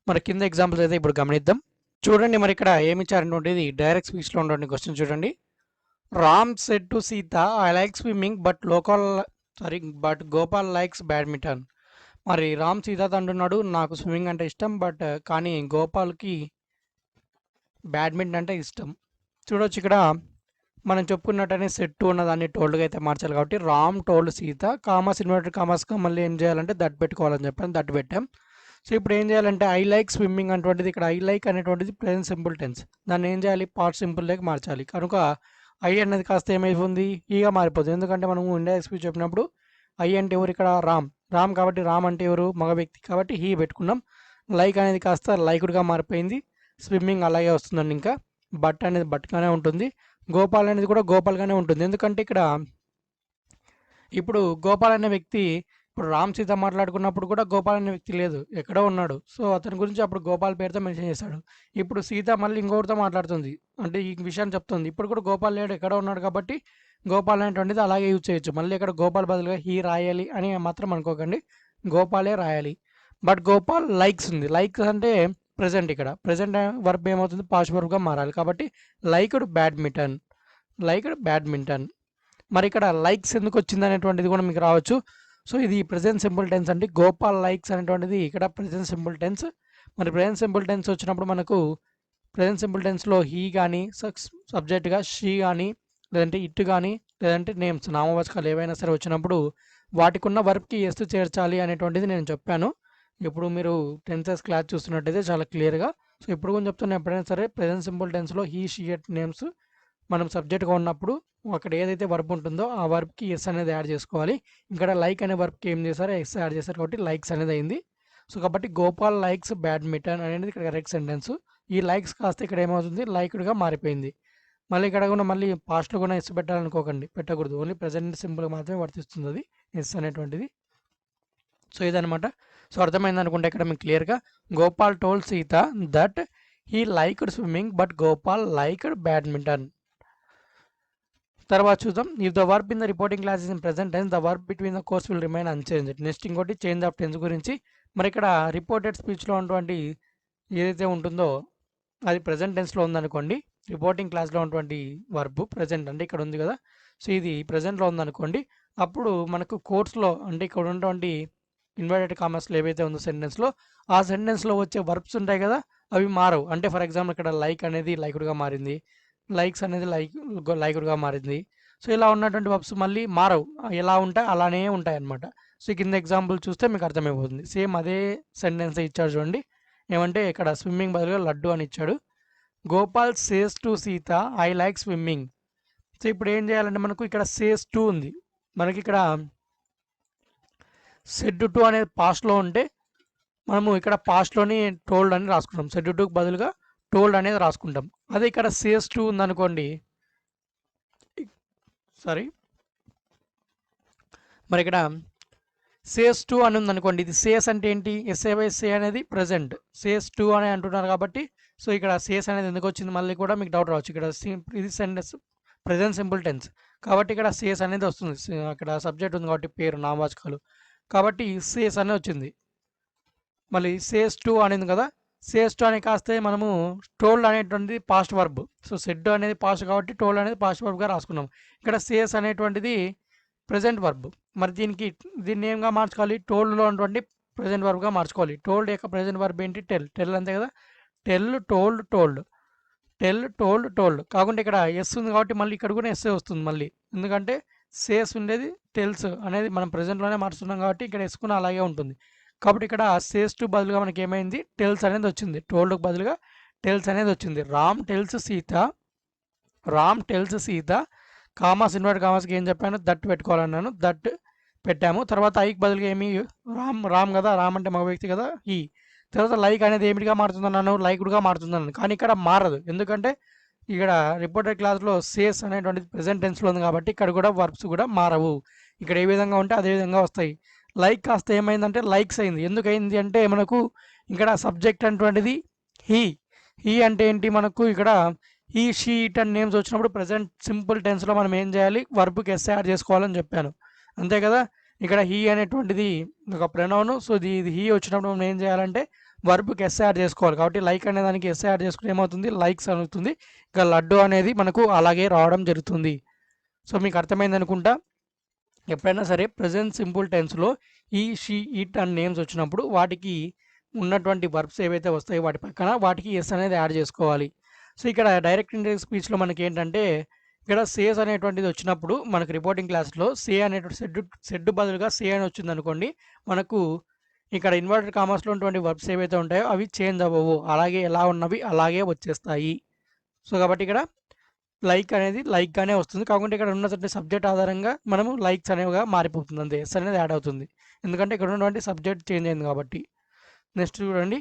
మరి కింద ఎగ్జాంపుల్స్ అయితే ఇప్పుడు గమనిద్దాం. చూడండి మరి ఇక్కడ ఏమి ఇచ్చారనేటువంటిది డైరెక్ట్ స్పీచ్లో ఉన్నటువంటి క్వశ్చన్ చూడండి. Ram said to Sita I like swimming but Gopal likes badminton. మరి రామ్ సీతతో అంటున్నాడు నాకు స్విమ్మింగ్ అంటే ఇష్టం కానీ గోపాల్కి బ్యాడ్మింటన్ అంటే ఇష్టం. చూడొచ్చు ఇక్కడ మనం చెప్పుకున్నట్టనే సెట్ టు ఉన్నదాన్ని టోల్డ్గా అయితే మార్చాలి. కాబట్టి Ram told Sita commas inverted కామాస్గా మళ్ళీ ఏం చేయాలంటే దట్ పెట్టుకోవాలని చెప్పాను, దట్ పెట్టాం. సో ఇప్పుడు ఏం చేయాలంటే ఐ లైక్ స్విమ్మింగ్ అటువంటిది ఇక్కడ ఐ లైక్ అనేటువంటిది ప్రెజెంట్ సింపుల్ టెన్స్. దాన్ని ఏం చేయాలి పాస్ట్ సింపుల్ లైక్ మార్చాలి. కనుక ఐ అనేది కాస్త ఏమైపోతుంది ఈగా మారిపోతుంది. ఎందుకంటే మనము ఇండైరెక్ట్ స్పీచ్ చెప్పినప్పుడు ఐ అంటే ఎవరు ఇక్కడ రామ్ కాబట్టి రామ్ అంటే ఎవరు మగ వ్యక్తి కాబట్టి హీ పెట్టుకున్నాం. లైక్ అనేది కాస్త లైక్డ్గా మారిపోయింది. స్విమ్మింగ్ అలాగే వస్తుందండి. ఇంకా బట్ అనేది బట్గానే ఉంటుంది. గోపాల్ అనేది కూడా గోపాల్గానే ఉంటుంది. ఎందుకంటే ఇక్కడ ఇప్పుడు గోపాల్ అనే వ్యక్తి ఇప్పుడు రామ్ సీత మాట్లాడుకున్నప్పుడు కూడా గోపాల్ అనే వ్యక్తి లేదు, ఎక్కడో ఉన్నాడు. సో అతని గురించి అప్పుడు గోపాల్ పేరుతో మెన్షన్ చేశాడు. ఇప్పుడు సీత మళ్ళీ ఇంకొకరితో మాట్లాడుతుంది అంటే ఈ విషయాన్ని చెప్తుంది. ఇప్పుడు కూడా గోపాల్ లేడు, ఎక్కడో ఉన్నాడు కాబట్టి గోపాల్ అనేటువంటిది అలాగే యూజ్ చేయొచ్చు. మళ్ళీ ఇక్కడ గోపాల్ బదులుగా హీ రాయాలి అని మాత్రం అనుకోకండి, గోపాలే రాయాలి. బట్ గోపాల్ లైక్స్ ఉంది. లైక్స్ అంటే ప్రెజెంట్, ఇక్కడ ప్రెజెంట్ వర్బ్ ఏమవుతుంది పాస్ట్ వర్బ్గా మారాలి. కాబట్టి లైక్డ్ బ్యాడ్మింటన్. మరి ఇక్కడ లైక్స్ ఎందుకు వచ్చింది అనేటువంటిది కూడా మీకు రావచ్చు. సో ఇది ప్రెజెంట్ సింపుల్ టెన్స్ అండి. గోపాల్ లైక్స్ అనేటువంటిది ఇక్కడ ప్రెజెంట్ సింపుల్ టెన్స్. మరి ప్రెజెంట్ సింపుల్ టెన్స్ వచ్చినప్పుడు మనకు ప్రెజెంట్ సింపుల్ టెన్స్లో హీ కానీ సబ్జెక్ట్గా షీ కానీ లేదంటే ఇట్ కానీ లేదంటే నేమ్స్ నామవాచకాలు ఏవైనా సరే వచ్చినప్పుడు వాటికి ఉన్న వర్బ్కి ఎస్ చేర్చాలి అనేటువంటిది నేను చెప్పాను. ఇప్పుడు మీరు టెన్సెస్ క్లాస్ చూస్తున్నట్టయితే చాలా క్లియర్గా. సో ఇప్పుడు కొంచెం చెప్తున్నా ఎప్పుడైనా సరే ప్రెజెంట్ సింపుల్ టెన్స్లో హీ షీ ఇట్ నేమ్స్ మనం సబ్జెక్ట్గా ఉన్నప్పుడు అక్కడ ఏదైతే వర్బ్ ఉంటుందో ఆ వర్బ్కి ఎస్ అనేది యాడ్ చేసుకోవాలి. ఇక్కడ లైక్ అనే వర్బ్కి ఏం చేశారో ఎస్ యాడ్ చేశారు కాబట్టి లైక్స్ అనేది అయింది. సో కాబట్టి గోపాల్ లైక్స్ బ్యాడ్మింటన్ అనేది ఇక్కడ కరెక్ట్ సెంటెన్స్. ఈ లైక్స్ కాస్త ఇక్కడ ఏమవుతుంది లైక్డ్గా మారిపోయింది. మళ్ళీ ఇక్కడ కూడా మళ్ళీ పాస్ట్లో కూడా ఎస్ పెట్టాలనుకోకండి, పెట్టకూడదు. ఓన్లీ ప్రెజెంట్ సింపుల్ మాత్రమే వర్తిస్తుంది అది ఎస్ అనేటువంటిది. సో ఇదనమాట. సో అర్థమైంది అనుకుంటే ఇక్కడ మీకు క్లియర్గా Gopal told Sita that he liked swimming but Gopal liked badminton. తర్వాత చూద్దాం. If the verb in the reporting clause is in present tense the verb between the course will remain unchanged. Next ఇంకోటి చేంజ్ ఆఫ్ టెన్స్ గురించి. మరి ఇక్కడ reported స్పీచ్లో ఉన్నటువంటి ఏదైతే ఉంటుందో అది ప్రెజెంట్ టెన్స్లో ఉందనుకోండి. రిపోర్టింగ్ క్లాస్లో ఉన్నటువంటి వర్బ్ ప్రెజెంట్ అంటే ఇక్కడ ఉంది కదా, సో ఇది ప్రెజెంట్లో ఉందనుకోండి. అప్పుడు మనకు కోర్స్లో అంటే ఇక్కడ ఉన్నటువంటి ఇన్వర్టెడ్ కామర్స్లో ఏవైతే ఉందో సెంటెన్స్లో, ఆ సెంటెన్స్లో వచ్చే వర్బ్స్ ఉంటాయి కదా, అవి మారవు. అంటే ఫర్ ఎగ్జాంపుల్ ఇక్కడ లైక్ అనేది లైక్డ్గా మారింది, లైక్స్ అనేది లైక్డ్గా మారింది. సో ఇలా ఉన్నటువంటి వర్బ్స్ మళ్ళీ మారవు, ఎలా ఉంటాయి అలానే ఉంటాయి అన్నమాట. సో కింద ఎగ్జాంపుల్ చూస్తే మీకు అర్థమైపోతుంది. సేమ్ అదే సెంటెన్స్ ఇచ్చాడు చూడండి. ఏమంటే ఇక్కడ స్విమ్మింగ్ బదులుగా లడ్డు అని ఇచ్చాడు. Gopal says to Sita I like swimming. So ఇప్పుడు ఏం చేయాలంటే మనకు ఇక్కడ సేస్ టు ఉంది, మనకి ఇక్కడ సెడ్ టు అనేది పాస్ట్లో ఉంటే మనము ఇక్కడ పాస్ట్లోని టోల్డ్ అని రాసుకుంటాం. సెడ్ టుకు బదులుగా టోల్డ్ అనేది రాసుకుంటాం. అదే ఇక్కడ సేస్ టు ఉందనుకోండి, సారీ మరి ఇక్కడ సేస్ టు అని ఉందనుకోండి, ఇది సేస్ అంటే ఏంటి, ఎస్ఏ బై సే అనేది ప్రజెంట్, సేస్ టు అని అంటున్నారు కాబట్టి సో ఇక్కడ సేస్ అనేది ఎందుకు వచ్చింది మళ్ళీ కూడా మీకు డౌట్ రావచ్చు. ఇక్కడ ఇది సెంటెన్స్ ప్రజెంట్ సింపుల్ టెన్స్ కాబట్టి ఇక్కడ సేస్ అనేది వస్తుంది. అక్కడ సబ్జెక్ట్ ఉంది కాబట్టి పేరు నామవాచకాలు కాబట్టి సేస్ అనేది వచ్చింది. మళ్ళీ సేస్ టు అనేది కదా, సేస్ టు అని కాస్తే మనము టోల్డ్ అనేటువంటిది పాస్ట్ వర్బ్. సో సెడ్ అనేది పాస్ట్ కాబట్టి టోల్డ్ అనేది పాస్ట్ వర్బ్గా రాసుకున్నాం. ఇక్కడ సేస్ అనేటువంటిది ప్రజెంట్ వర్బ్. మరి దీన్ని ఏంగా మార్చుకోవాలి, టోల్డ్లో ఉన్నటువంటి ప్రజెంట్ వర్బ్గా మార్చుకోవాలి. టోల్డ్ యొక్క ప్రజెంట్ వర్బ్ ఏంటి, టెల్ అంతే కదా, tell told told, tell told told కాకుండా ఇక్కడ ఎస్ ఉంది కాబట్టి మళ్ళీ ఇక్కడ కూడా ఎస్ఏ వస్తుంది మళ్ళీ, ఎందుకంటే సేస్ ఉండేది టెల్స్ అనేది మనం ప్రజెంట్లోనే మార్చుతున్నాం కాబట్టి ఇక్కడ ఎస్కున్న అలాగే ఉంటుంది. కాబట్టి ఇక్కడ సేస్ టు బదులుగా మనకి ఏమైంది, టెల్స్ అనేది వచ్చింది. టోల్డ్కి బదులుగా టెల్స్ అనేది వచ్చింది. Ram tells Sita commas invert కామాస్కి ఏం చెప్పాను, దట్ పెట్టుకోవాలన్నాను, దట్ పెట్టాము. తర్వాత ఐకి బదులుగా ఏమి, రామ్ కదా, రామ్ అంటే మగ వ్యక్తి కదా, ఈ తర్వాత లైక్ అనేది ఏమిటిగా మారుతుందన్నాను, లైక్డ్గా మారుతుందన్నాను. కానీ ఇక్కడ మారదు, ఎందుకంటే ఇక్కడ రిపోర్టెడ్ క్లాస్లో సేస్ అనేటువంటిది ప్రెజెంట్ టెన్స్లో ఉంది కాబట్టి ఇక్కడ కూడా వర్బ్స్ కూడా మారవు. ఇక్కడ ఏ విధంగా ఉంటే అదే విధంగా వస్తాయి. లైక్ కాస్త ఏమైందంటే లైక్స్ అయింది. ఎందుకు అయింది అంటే మనకు ఇక్కడ సబ్జెక్ట్ అనేటువంటిది హీ అంటే ఏంటి, మనకు ఇక్కడ he she it and names వచ్చినప్పుడు ప్రజెంట్ సింపుల్ టెన్స్లో మనం ఏం చేయాలి, వర్బ్కి ఎస్ యాడ్ చేసుకోవాలని చెప్పాను అంతే కదా. ఇక్కడ హీ అనేటువంటిది ఒక ప్రొనౌన్. సో ఇది హీ వచ్చినప్పుడు మనం ఏం చేయాలంటే వర్బ్కి ఎస్ యాడ్ చేసుకోవాలి. కాబట్టి లైక్ అనే దానికి ఎస్ యాడ్ చేసుకుంటే ఏమవుతుంది, లైక్స్ అవుతుంది. ఇక లడ్డు అనేది మనకు అలాగే రావడం జరుగుతుంది. సో మీకు అర్థమైంది అనుకుంటా. ఎప్పుడైనా సరే ప్రజెంట్ సింపుల్ టెన్స్లో ఈ షీ ఇట్ అండ్ నేమ్స్ వచ్చినప్పుడు వాటికి ఉన్నటువంటి వర్బ్స్ ఏవైతే వస్తాయో వాటి పక్కన వాటికి ఎస్ అనేది యాడ్ చేసుకోవాలి. సో ఇక్కడ డైరెక్ట్ ఇండైరెక్ట్ స్పీచ్లో మనకి ఏంటంటే ఇక్కడ సేస్ అనేటువంటిది వచ్చినప్పుడు మనకు రిపోర్టింగ్ క్లాస్లో సే అనేటువంటి సెడ్ బదులుగా సే అని వచ్చింది అనుకోండి, మనకు ఇక్కడ ఇన్వర్టెడ్ కామర్స్లో ఉన్నటువంటి వర్బ్స్ ఏవైతే ఉంటాయో అవి చేంజ్ అవ్వవు, అలాగే ఎలా ఉన్నవి అలాగే వచ్చేస్తాయి. సో కాబట్టి ఇక్కడ లైక్ అనేది లైక్గానే వస్తుంది, కాకుండా ఇక్కడ ఉన్నటువంటి సబ్జెక్ట్ ఆధారంగా మనము లైక్స్ అనేవిగా మారిపోతుంది, అంతే ఎస్ అనేది యాడ్ అవుతుంది, ఎందుకంటే ఇక్కడ ఉన్నటువంటి సబ్జెక్ట్ చేంజ్ అయింది కాబట్టి. నెక్స్ట్ చూడండి,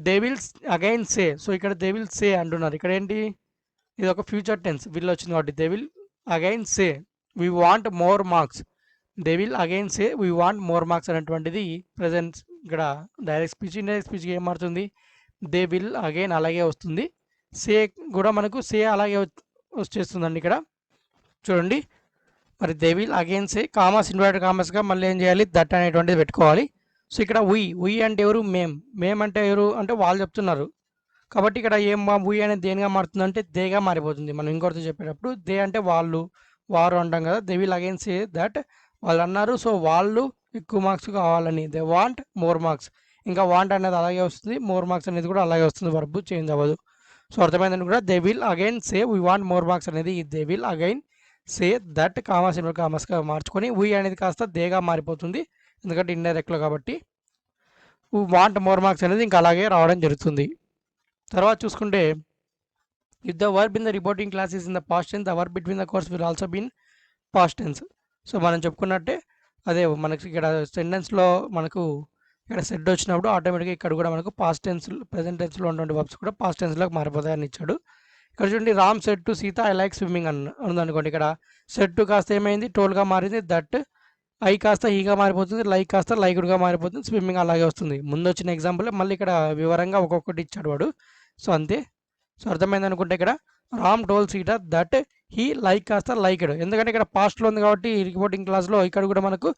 they will again say. So ఇక్కడ దే విల్ సే అంటున్నారు, ఇక్కడ ఏంటి, ఇది ఒక ఫ్యూచర్ టెన్స్ విల్ వచ్చింది కాబట్టి they will again say we want more marks. They will again say we want more marks అనేటువంటిది ప్రజెంట్. ఇక్కడ డైరెక్ట్ స్పీచ్ ఇండైరెక్ట్ స్పీచ్కి ఏం మారుతుంది, దే విల్ అగైన్ అలాగే వస్తుంది, సే కూడా మనకు సే అలాగే వచ్చేస్తుందండి. ఇక్కడ చూడండి, మరి they will again say commas inverted కామర్స్గా మళ్ళీ ఏం చేయాలి, దట్ అనేటువంటిది పెట్టుకోవాలి. సో ఇక్కడ ఉయ్ అంటే ఎవరు, మేమ్ అంటే ఎవరు అంటే వాళ్ళు చెప్తున్నారు కాబట్టి ఇక్కడ ఉయ్ అనేది దేనిగా మారుతుంది అంటే దేగా మారిపోతుంది. మనం ఇంకొకరితో చెప్పేటప్పుడు దే అంటే వారు అంటాం కదా, they will again say that వాళ్ళు అన్నారు, సో వాళ్ళు ఎక్కువ మార్క్స్ కావాలని, దే వాంట్ మోర్ మార్క్స్. ఇంకా వాంట్ అనేది అలాగే వస్తుంది, మోర్ మార్క్స్ అనేది కూడా అలాగే వస్తుంది, వర్బ్ చేంజ్ అవ్వదు. సో అర్థమైందని కూడా they will again say we want more marks అనేది they will again say that commas invert కామర్స్గా మార్చుకొని ఉయ్ అనేది కాస్త దేగా మారిపోతుంది, ఎందుకంటే ఇండైరెక్ట్లో కాబట్టి. వాంట్ మోర్ మార్క్స్ అనేది ఇంకా అలాగే రావడం జరుగుతుంది. తర్వాత చూసుకుంటే if the verb in the reporting clause is in the past tense the verb between the course will also been past tense. So మనం చెప్పుకున్నట్టే అదే మనకి ఇక్కడ సెంటెన్స్లో మనకు ఇక్కడ సెడ్ వచ్చినప్పుడు ఆటోమేటిక్గా ఇక్కడ కూడా మనకు పాస్ట్ టెన్స్ ప్రెజెంట్ టెన్స్లో ఉన్నటువంటి వర్బ్స్ కూడా పాస్ట్ టెన్స్లోకి మారిపోతాయని ఇచ్చాడు. ఇక్కడ చూడండి, Ram said to Sita I like swimming ఉందనుకోండి, ఇక్కడ సెడ్ టు కాస్త ఏమైంది, టోల్గా మారింది, దట్ ఐ కాస్త హీగా మారిపోతుంది, లైక్ కాస్త లైక్డ్గా మారిపోతుంది, స్విమ్మింగ్ అలాగే వస్తుంది. ముందు వచ్చిన ఎగ్జాంపుల్ మళ్ళీ ఇక్కడ వివరంగా ఒక్కొక్కటి ఇచ్చాడు వాడు. సో అంతే. సో అర్థమైంది అనుకుంటే ఇక్కడ Ram told Sita that he like కాస్త లైక్డ్, ఎందుకంటే ఇక్కడ పాస్ట్లో ఉంది కాబట్టి రిపోర్టింగ్ క్లాస్లో ఇక్కడ కూడా మనకు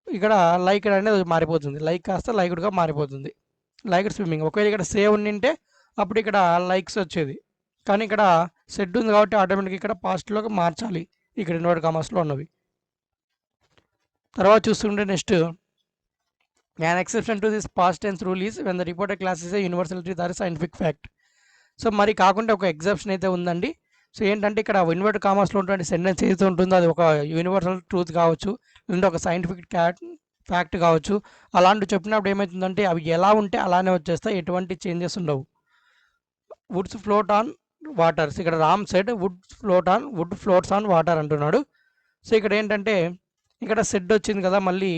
ఇక్కడ లైక్డ్ అనేది మారిపోతుంది, లైక్ కాస్త లైక్డ్గా మారిపోతుంది, లైక్డ్ స్విమ్మింగ్. ఒకవేళ ఇక్కడ సేవ్ ఉండింటే అప్పుడు ఇక్కడ లైక్స్ వచ్చేది, కానీ ఇక్కడ సెడ్ ఉంది కాబట్టి ఆటోమేటిక్గా ఇక్కడ పాస్ట్లోకి మార్చాలి ఇక్కడ ఇన్వర్టెడ్ కామర్స్లో ఉన్నవి. తర్వాత చూస్తుంటే next An exception to this past tense rule is when the reported class is a universal truth or scientific fact. So మరి కాకుండా ఒక ఎగ్జాప్షన్ అయితే ఉందండి. సో ఏంటంటే ఇక్కడ ఇన్వర్టెడ్ కామర్స్లో ఉన్నటువంటి సెంటెన్స్ ఏదైతే ఉంటుందో అది ఒక యూనివర్సల్ ట్రూత్ కావచ్చు, లేదంటే ఒక సైంటిఫిక్ ఫ్యాక్ట్ కావచ్చు. అలాంటివి చెప్పినప్పుడు ఏమవుతుందంటే అవి ఎలా ఉంటే అలానే వచ్చేస్తాయి, ఎటువంటి చేంజెస్ ఉండవు. వుడ్స్ ఫ్లోట్ ఆన్ వాటర్స్, ఇక్కడ Ram said wood floats on water అంటున్నాడు. సో ఇక్కడ ఏంటంటే ఇక్కడ సెడ్ వచ్చింది కదా, మళ్ళీ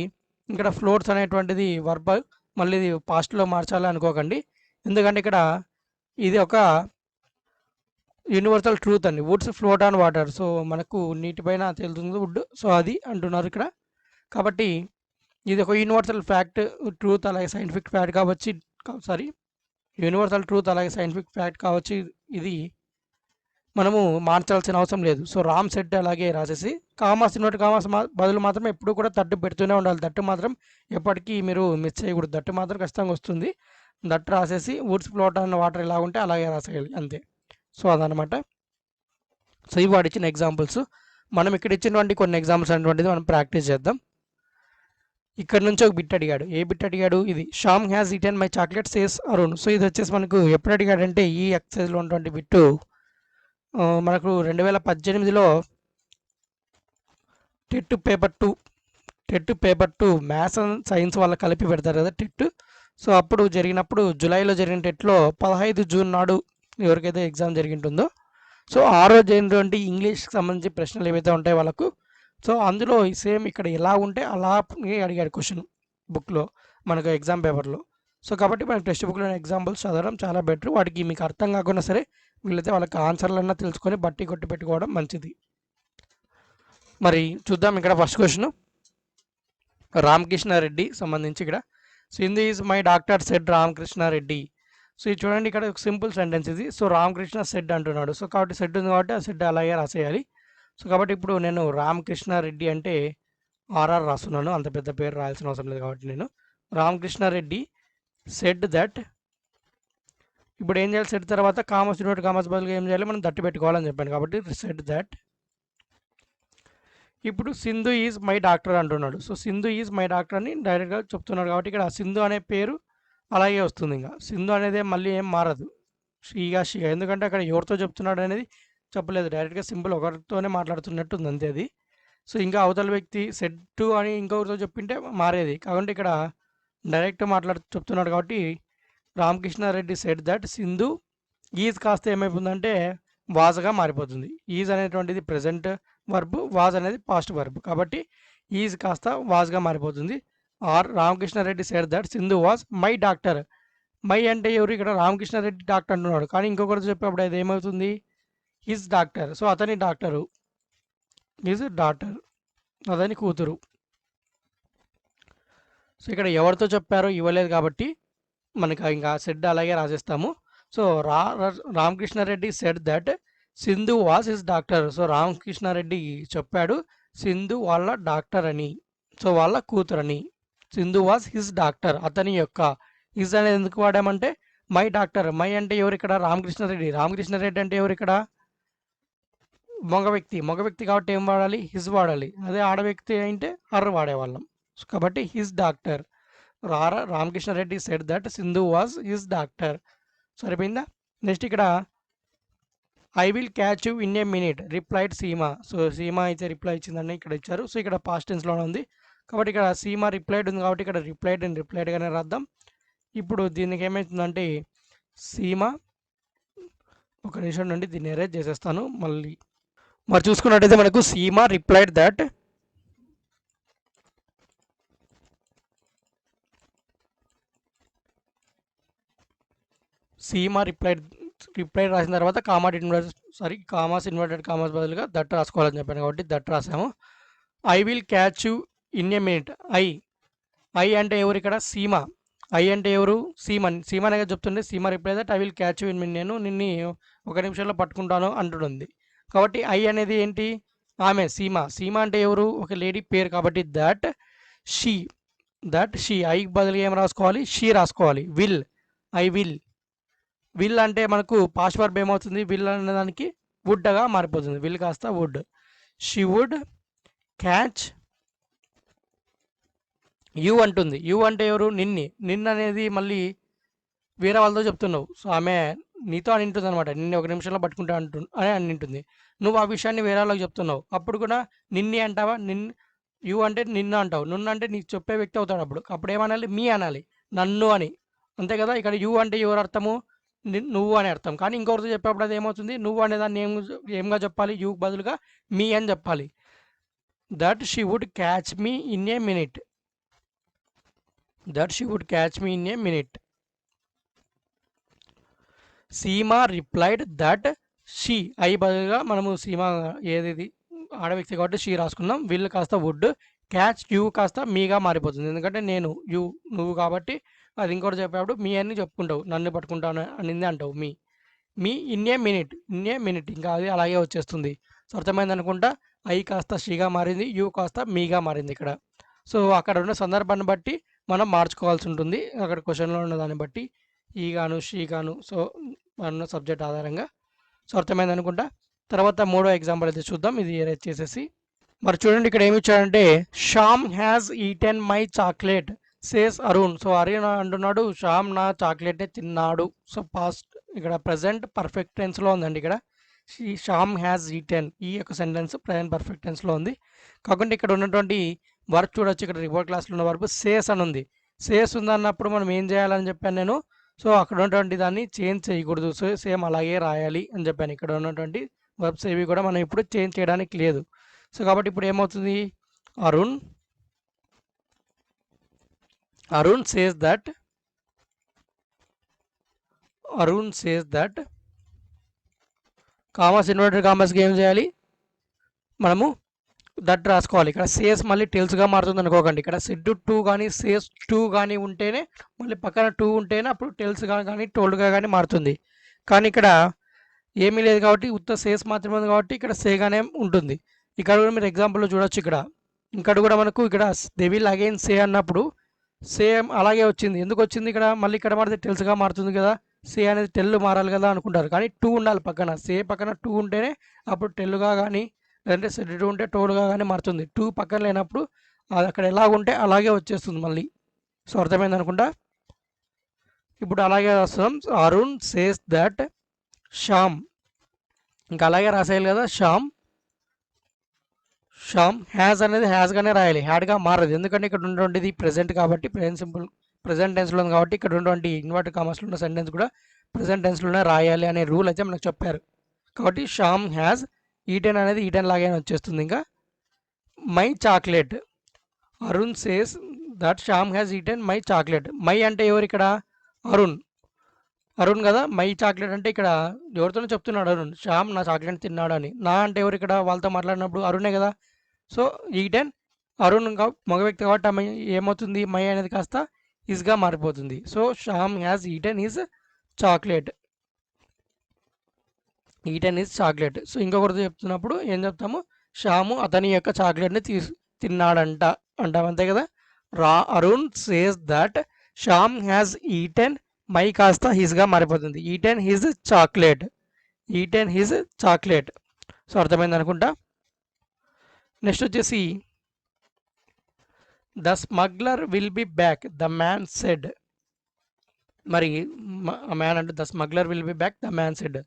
ఇక్కడ ఫ్లోట్స్ అనేటువంటిది వర్బ్, మళ్ళీ ఇది పాస్ట్లో మార్చాలి అనుకోకండి. ఎందుకంటే ఇక్కడ ఇది ఒక యూనివర్సల్ ట్రూత్ అండి. Woods float on water, so మనకు నీటిపైన తేలుతుంది వుడ్, సో అది అంటున్నారు ఇక్కడ. కాబట్టి ఇది ఒక యూనివర్సల్ ఫ్యాక్ట్ ట్రూత్ అలాగే సైంటిఫిక్ ఫ్యాక్ట్ కావచ్చు, యూనివర్సల్ ట్రూత్ అలాగే సైంటిఫిక్ ఫ్యాక్ట్ కావచ్చు. ఇది మనము మార్చాల్సిన అవసరం లేదు. సో రామ్ సెట్ అలాగే రాసేసి కామర్స్ ఇన్వర్ట్ కామర్స్ బదులు మాత్రం ఎప్పుడు కూడా తట్టు పెడుతూనే ఉండాలి. తట్టు మాత్రం ఎప్పటికీ మీరు మిస్ చేయకూడదు. తట్టు మాత్రం ఖచ్చితంగా వస్తుంది. దట్ రాసేసి వుడ్స్ ఫ్లోట్ అన్న వాటర్ ఎలా ఉంటే అలాగే రాసేయాలి అంతే. సో అదనమాట. సో ఇవి వాడు ఇచ్చిన ఎగ్జాంపుల్స్. మనం ఇక్కడ ఇచ్చినటువంటి కొన్ని ఎగ్జాంపుల్స్ అనేటువంటిది మనం ప్రాక్టీస్ చేద్దాం. ఇక్కడ నుంచి ఒక బిట్ అడిగాడు. ఏ బిట్ అడిగాడు? ఇది Shyam has eaten my chocolate says Arun. So ఇది వచ్చేసి మనకు ఎప్పుడు అడిగాడంటే ఈ ఎక్సైజ్లో ఉన్నటువంటి బిట్టు మనకు 2018లో TET paper 2 maths and science వాళ్ళ కలిపి పెడతారు కదా టెట్. సో అప్పుడు జరిగినప్పుడు జూలైలో జరిగిన టెట్లో 15 జూన్ నాడు ఎవరికైతే ఎగ్జామ్ జరిగింటుందో, సో ఆ రోజు జరిగినటువంటి ఇంగ్లీష్కి సంబంధించి ప్రశ్నలు ఏవైతే ఉంటాయో వాళ్ళకు, సో అందులో సేమ్ ఇక్కడ ఎలా ఉంటే అలా అడిగాడు క్వశ్చన్ బుక్లో మనకు ఎగ్జామ్ పేపర్లో. సో కాబట్టి మనకు టెక్స్ట్ బుక్లో ఎగ్జాంపుల్స్ చదవడం చాలా బెటర్. వాటికి మీకు అర్థం కాకుండా సరే వీళ్ళైతే వాళ్ళకి ఆన్సర్లన్నా తెలుసుకొని బట్టి కొట్టి పెట్టుకోవడం మంచిది. మరి చూద్దాం. ఇక్కడ ఫస్ట్ క్వశ్చన్ రామకృష్ణారెడ్డి సంబంధించి ఇక్కడ Sindhu is my doctor said Ramakrishna Reddy. So ఇది చూడండి, ఇక్కడ ఒక సింపుల్ సెంటెన్స్ ఇది. సో రామకృష్ణ సెడ్ అంటున్నాడు. సో కాబట్టి సెడ్ ఉంది కాబట్టి ఆ సెడ్ అలాగే రాసేయాలి. సో కాబట్టి ఇప్పుడు నేను రామకృష్ణారెడ్డి అంటే ఆర్ఆర్ రాస్తున్నాను, అంత పెద్ద పేరు రాయాల్సిన అవసరం లేదు. కాబట్టి నేను రామకృష్ణారెడ్డి సెడ్ దట్, ఇప్పుడు ఏం చేయాలి? సెడ్ తర్వాత కామర్స్ యూనిట్ కామర్స్ బదులుగా ఏం చేయాలి? మనం దట్టు పెట్టుకోవాలని చెప్పాను కాబట్టి సెడ్ దట్. ఇప్పుడు సింధు ఈజ్ మై డాక్టర్ అంటున్నాడు. So Sindhu is my doctor అని డైరెక్ట్గా చెప్తున్నాడు కాబట్టి ఇక్కడ సింధు అనే పేరు అలాగే వస్తుంది. ఇంకా సింధు అనేది మళ్ళీ ఏం మారదు, షీగా. ఎందుకంటే అక్కడ ఎవరితో చెప్తున్నాడు అనేది చెప్పలేదు, డైరెక్ట్గా సింపుల్ ఒకరితోనే మాట్లాడుతున్నట్టు ఉంది అంతే అది. సో ఇంకా అవతల వ్యక్తి సెడ్ టు అని ఇంకొకరితో చెప్పింటే మారేది. కాబట్టి ఇక్కడ డైరెక్ట్ చెప్తున్నాడు కాబట్టి Ramakrishna Reddy said that Sindhu is కాస్త ఏమైపోతుందంటే వాజ్గా మారిపోతుంది. ఈజ్ అనేటువంటిది ప్రెజెంట్ వర్బ్, వాజ్ అనేది పాస్ట్ వర్బ్, కాబట్టి ఈజ్ కాస్త వాజ్గా మారిపోతుంది. Or Ramakrishna Reddy said that Sindhu was my doctor. My అంటే ఎవరు? ఇక్కడ రామకృష్ణారెడ్డి డాక్టర్ అంటున్నాడు, కానీ ఇంకొకరితో చెప్పేప్పుడు అది ఏమవుతుంది? His doctor. సో అతని డాక్టరు, హిజ్ డాటర్, అతని కూతురు. సో ఇక్కడ ఎవరితో చెప్పారో ఇవ్వలేదు కాబట్టి మనకి ఇంకా సెడ్ అలాగే రాసేస్తాము. So Ramakrishna Reddy said that Sindhu was his doctor. So Ramakrishna Reddy చెప్పాడు సింధు వాళ్ళ డాక్టర్ అని, సో వాళ్ళ కూతురని. సింధు వాజ్ హిజ్ డాక్టర్, అతని యొక్క. హిజ్ అనేది ఎందుకు వాడామంటే మై డాక్టర్. మై అంటే ఎవరు ఇక్కడ? రామకృష్ణారెడ్డి. రామకృష్ణారెడ్డి అంటే ఎవరు ఇక్కడ? మగ వ్యక్తి కాబట్టి ఏం వాడాలి? హిజ్ వాడాలి. అదే ఆడ వ్యక్తి అంటే హర్ వాడేవాళ్ళం. కాబట్టి his doctor. Ramakrishna Reddy said that Sindhu was his doctor. సరిపోయిందా? నెక్స్ట్ ఇక్కడ I will catch you in a minute replied Seema. So Seema అయితే రిప్లై ఇచ్చిందని ఇక్కడ ఇచ్చారు. సో ఇక్కడ పాస్ట్ టెన్స్లోనే ఉంది కాబట్టి ఇక్కడ సీమా రిప్లైడ్ ఉంది కాబట్టి ఇక్కడ రిప్లైడ్గానే రాద్దాం. ఇప్పుడు దీనికి ఏమవుతుందంటే సీమా, ఒక నిమిషం నుండి దీన్ని ఎరేజ్ చేసేస్తాను మళ్ళీ. మరి చూసుకున్నట్టయితే మనకు Seema replied that, Seema replied రాసిన తర్వాత కామాస్ ఇన్వర్టెడ్ కామాస్ బదులుగా దట్ రాసుకోవాలని చెప్పాను కాబట్టి దట్ రాసాము. I will catch you in a minute. I అంటే ఎవరు ఇక్కడ? సీమా. ఐ అంటే ఎవరు? సీమానే చెప్తుండే. Seema reply that I will catch you in minute, నేను నిన్ను 1 నిమిషంలో పట్టుకుంటాను అంటుంది. కాబట్టి ఐ అనేది ఏంటి? ఆమె, సీమా అంటే ఎవరు? ఒక లేడీ పేరు కాబట్టి దట్ షీ. ఐకి బదులుగా ఏం రాసుకోవాలి? షీ రాసుకోవాలి. ఐ విల్ అంటే మనకు పాస్ట్ వర్బ్ ఏమవుతుంది? విల్ అనే దానికి వుడ్గా మారిపోతుంది. విల్ కాస్త would. She would catch you అంటుంది. యు అంటే ఎవరు? నిన్ను అనేది మళ్ళీ వేరే వాళ్ళతో చెప్తున్నావు. సో, ఆమె నీతో అని అంటుందనమాట. నిన్ను ఒక నిమిషంలో పట్టుకుంటా అని అంటుంది. నువ్వు ఆ విషయాన్ని వేరే వాళ్ళకి చెప్తున్నావు. అప్పుడు కూడా నిన్నే అంటావా? యు అంటే నిన్ను అంటావు. నున్ను అంటే నీకు చెప్పే వ్యక్తి అవుతాడు అప్పుడు. అప్పుడేమనాలి? మీ అనాలి. నన్ను అని. అంతే కదా! ఇక్కడ యు అంటే ఎవరి అర్థము? నువ్వు అని అర్థం. కానీ ఇంకొకరితో చెప్పేప్పుడు అదేమవుతుంది? నువ్వు అనేదాన్ని ఏంగా చెప్పాలి? యుకి బదులుగా మీ అని చెప్పాలి. That she would catch me in a minute. That she would catch me in a minute. Seema replied that she బదులుగా మనము సీమా ఏది ఆడ వ్యక్తి కాబట్టి షీ రాసుకున్నాం. విల్ కాస్త వుడ్, క్యాచ్ యూ కాస్త మీగా మారిపోతుంది. ఎందుకంటే నేను నువ్వు కాబట్టి అది ఇంకోటి చెప్పేప్పుడు మీ అని చెప్పుకుంటావు. నన్ను పట్టుకుంటాను అనింది అంటావు మీ ఇన్ ఏ మినిట్ ఇంకా అది అలాగే వచ్చేస్తుంది. సో అర్థమైంది అనుకుంటా. ఐ కాస్త షీగా మారింది, యూ కాస్త మీగా మారింది ఇక్కడ. సో అక్కడ ఉన్న సందర్భాన్ని బట్టి మనం మార్చుకోవాల్సి ఉంటుంది. అక్కడ క్వశ్చన్లో ఉన్న దాన్ని బట్టి ఈ గాను షీ గాను సో అన్న సబ్జెక్ట్ ఆధారంగా. సో అర్థమైంది అనుకుంటా. తర్వాత మూడో ఎగ్జాంపుల్ అయితే చూద్దాం. ఇది ఎరేజ్ చేసేసి మరి చూడండి ఇక్కడ ఏమి ఇచ్చాడంటే Shyam has eaten my chocolate says Arun. So Arun అంటున్నాడు శ్యామ్ నా చాక్లెట్ని తిన్నాడు. సో పాస్ట్ ఇక్కడ ప్రజెంట్ పర్ఫెక్ట్ టెన్స్లో ఉందండి. ఇక్కడ శ్యామ్ హ్యాస్ ఈటెన్ ఈ యొక్క సెంటెన్స్ ప్రజెంట్ పర్ఫెక్ట్ టెన్స్లో ఉంది. కాకుండా ఇక్కడ ఉన్నటువంటి వర్క్ చూడొచ్చు. ఇక్కడ రిపోర్ట్ క్లాస్లో ఉన్న వర్క్ సేస్ అని ఉంది. సేస్ ఉందన్నప్పుడు మనం ఏం చేయాలని చెప్పాను నేను. సో అక్కడ ఉన్నటువంటి దాన్ని చేంజ్ చేయకూడదు. సో సేమ్ అలాగే రాయాలి అని చెప్పాను. ఇక్కడ ఉన్నటువంటి వర్బ్స్ ఏవి కూడా మనం ఇప్పుడు చేంజ్ చేయడానికి లేదు. సో కాబట్టి ఇప్పుడు ఏమవుతుంది? Arun says that commas inverted కామర్స్కి ఏం చేయాలి? మనము దట్ రాసుకోవాలి. ఇక్కడ సేస్ మళ్ళీ టెల్స్గా మారుతుంది అనుకోకండి. ఇక్కడ సెడ్ టు కానీ సేస్ టు కానీ ఉంటేనే మళ్ళీ పక్కన టూ ఉంటేనే అప్పుడు టెల్స్గా కానీ టోల్డ్గా కానీ మారుతుంది. కానీ ఇక్కడ ఏమీ లేదు కాబట్టి ఉత్త సేస్ మాత్రమే ఉంది కాబట్టి ఇక్కడ సేగానే ఉంటుంది. ఇక్కడ కూడా మీరు ఎగ్జాంపుల్లో చూడొచ్చు. ఇక్కడ కూడా మనకు ఇక్కడ దే విల్ అగైన్ సే అన్నప్పుడు సేమ్ అలాగే వచ్చింది. ఎందుకు వచ్చింది? ఇక్కడ మళ్ళీ ఇక్కడ మారితే టెల్స్గా మారుతుంది కదా. సే అనేది టెల్ మారాలి కదా అనుకుంటారు. కానీ టూ ఉండాలి పక్కన. సే పక్కన టూ ఉంటేనే అప్పుడు టెల్గా కానీ లేదంటే సెడ్ టూ ఉంటే టోల్గా కానీ మారుతుంది. టూ పక్కన లేనప్పుడు అది అక్కడ ఎలాగుంటే అలాగే వచ్చేస్తుంది మళ్ళీ. సో అర్థమైంది అనుకుంటా. ఇప్పుడు అలాగే రాస్తాం. అరుణ్ సేస్ దట్ శ్యామ్ ఇంకా అలాగే రాసేయాలి కదా. శ్యామ్ హ్యాజ్ అనేది హ్యాజ్గానే రాయాలి. హ్యాడ్గా మారదు. ఎందుకంటే ఇక్కడ ఉన్నటువంటిది ప్రెజెంట్ కాబట్టి ప్రెజెంట్ టెన్స్లో ఉంది కాబట్టి ఇక్కడ ఉన్నటువంటి ఇన్వర్టెడ్ కామర్స్లో ఉన్న సెంటెన్స్ కూడా ప్రెజెంట్ టెన్స్లోనే రాయాలి అనే రూల్ అయితే మనకు చెప్పారు. కాబట్టి శ్యామ్ హ్యాజ్ ఈటెన్ అనేది ఈటెన్ లాగానే వచ్చేస్తుంది. ఇంకా my chocolate Arun says that Shyam has eaten my chocolate. My అంటే ఎవరు ఇక్కడ? అరుణ్ కదా. మై చాక్లెట్ అంటే ఇక్కడ ఎవరితోనో చెప్తున్నాడు అరుణ్ శ్యామ్ నా చాక్లెట్ తిన్నాడు అని. నా అంటే ఎవరు ఇక్కడ? వాళ్ళతో మాట్లాడినప్పుడు అరుణే కదా. సో ఈటెన్ అరుణ్ మగ వ్యక్తి కాబట్టి ఏమవుతుంది? మై అనేది కాస్త ఈజ్గా మారిపోతుంది. So Shyam has eaten is chocolate. Chocolate. So ఇంకొకరితో చెప్తున్నప్పుడు ఏం చెప్తాము? శ్యాము అతని యొక్క చాక్లెట్ని తిన్నాడంట అంటాం. అంతే కదా. Arun says that Shyam has eaten my కాస్త హిజ్గా మారిపోతుంది. Eaten his chocolate. సో అర్థమైంది అనుకుంటా. నెక్స్ట్ వచ్చేసి the smuggler will be back the man said. మరి మ్యాన్ అంటే the smuggler will be back the man said.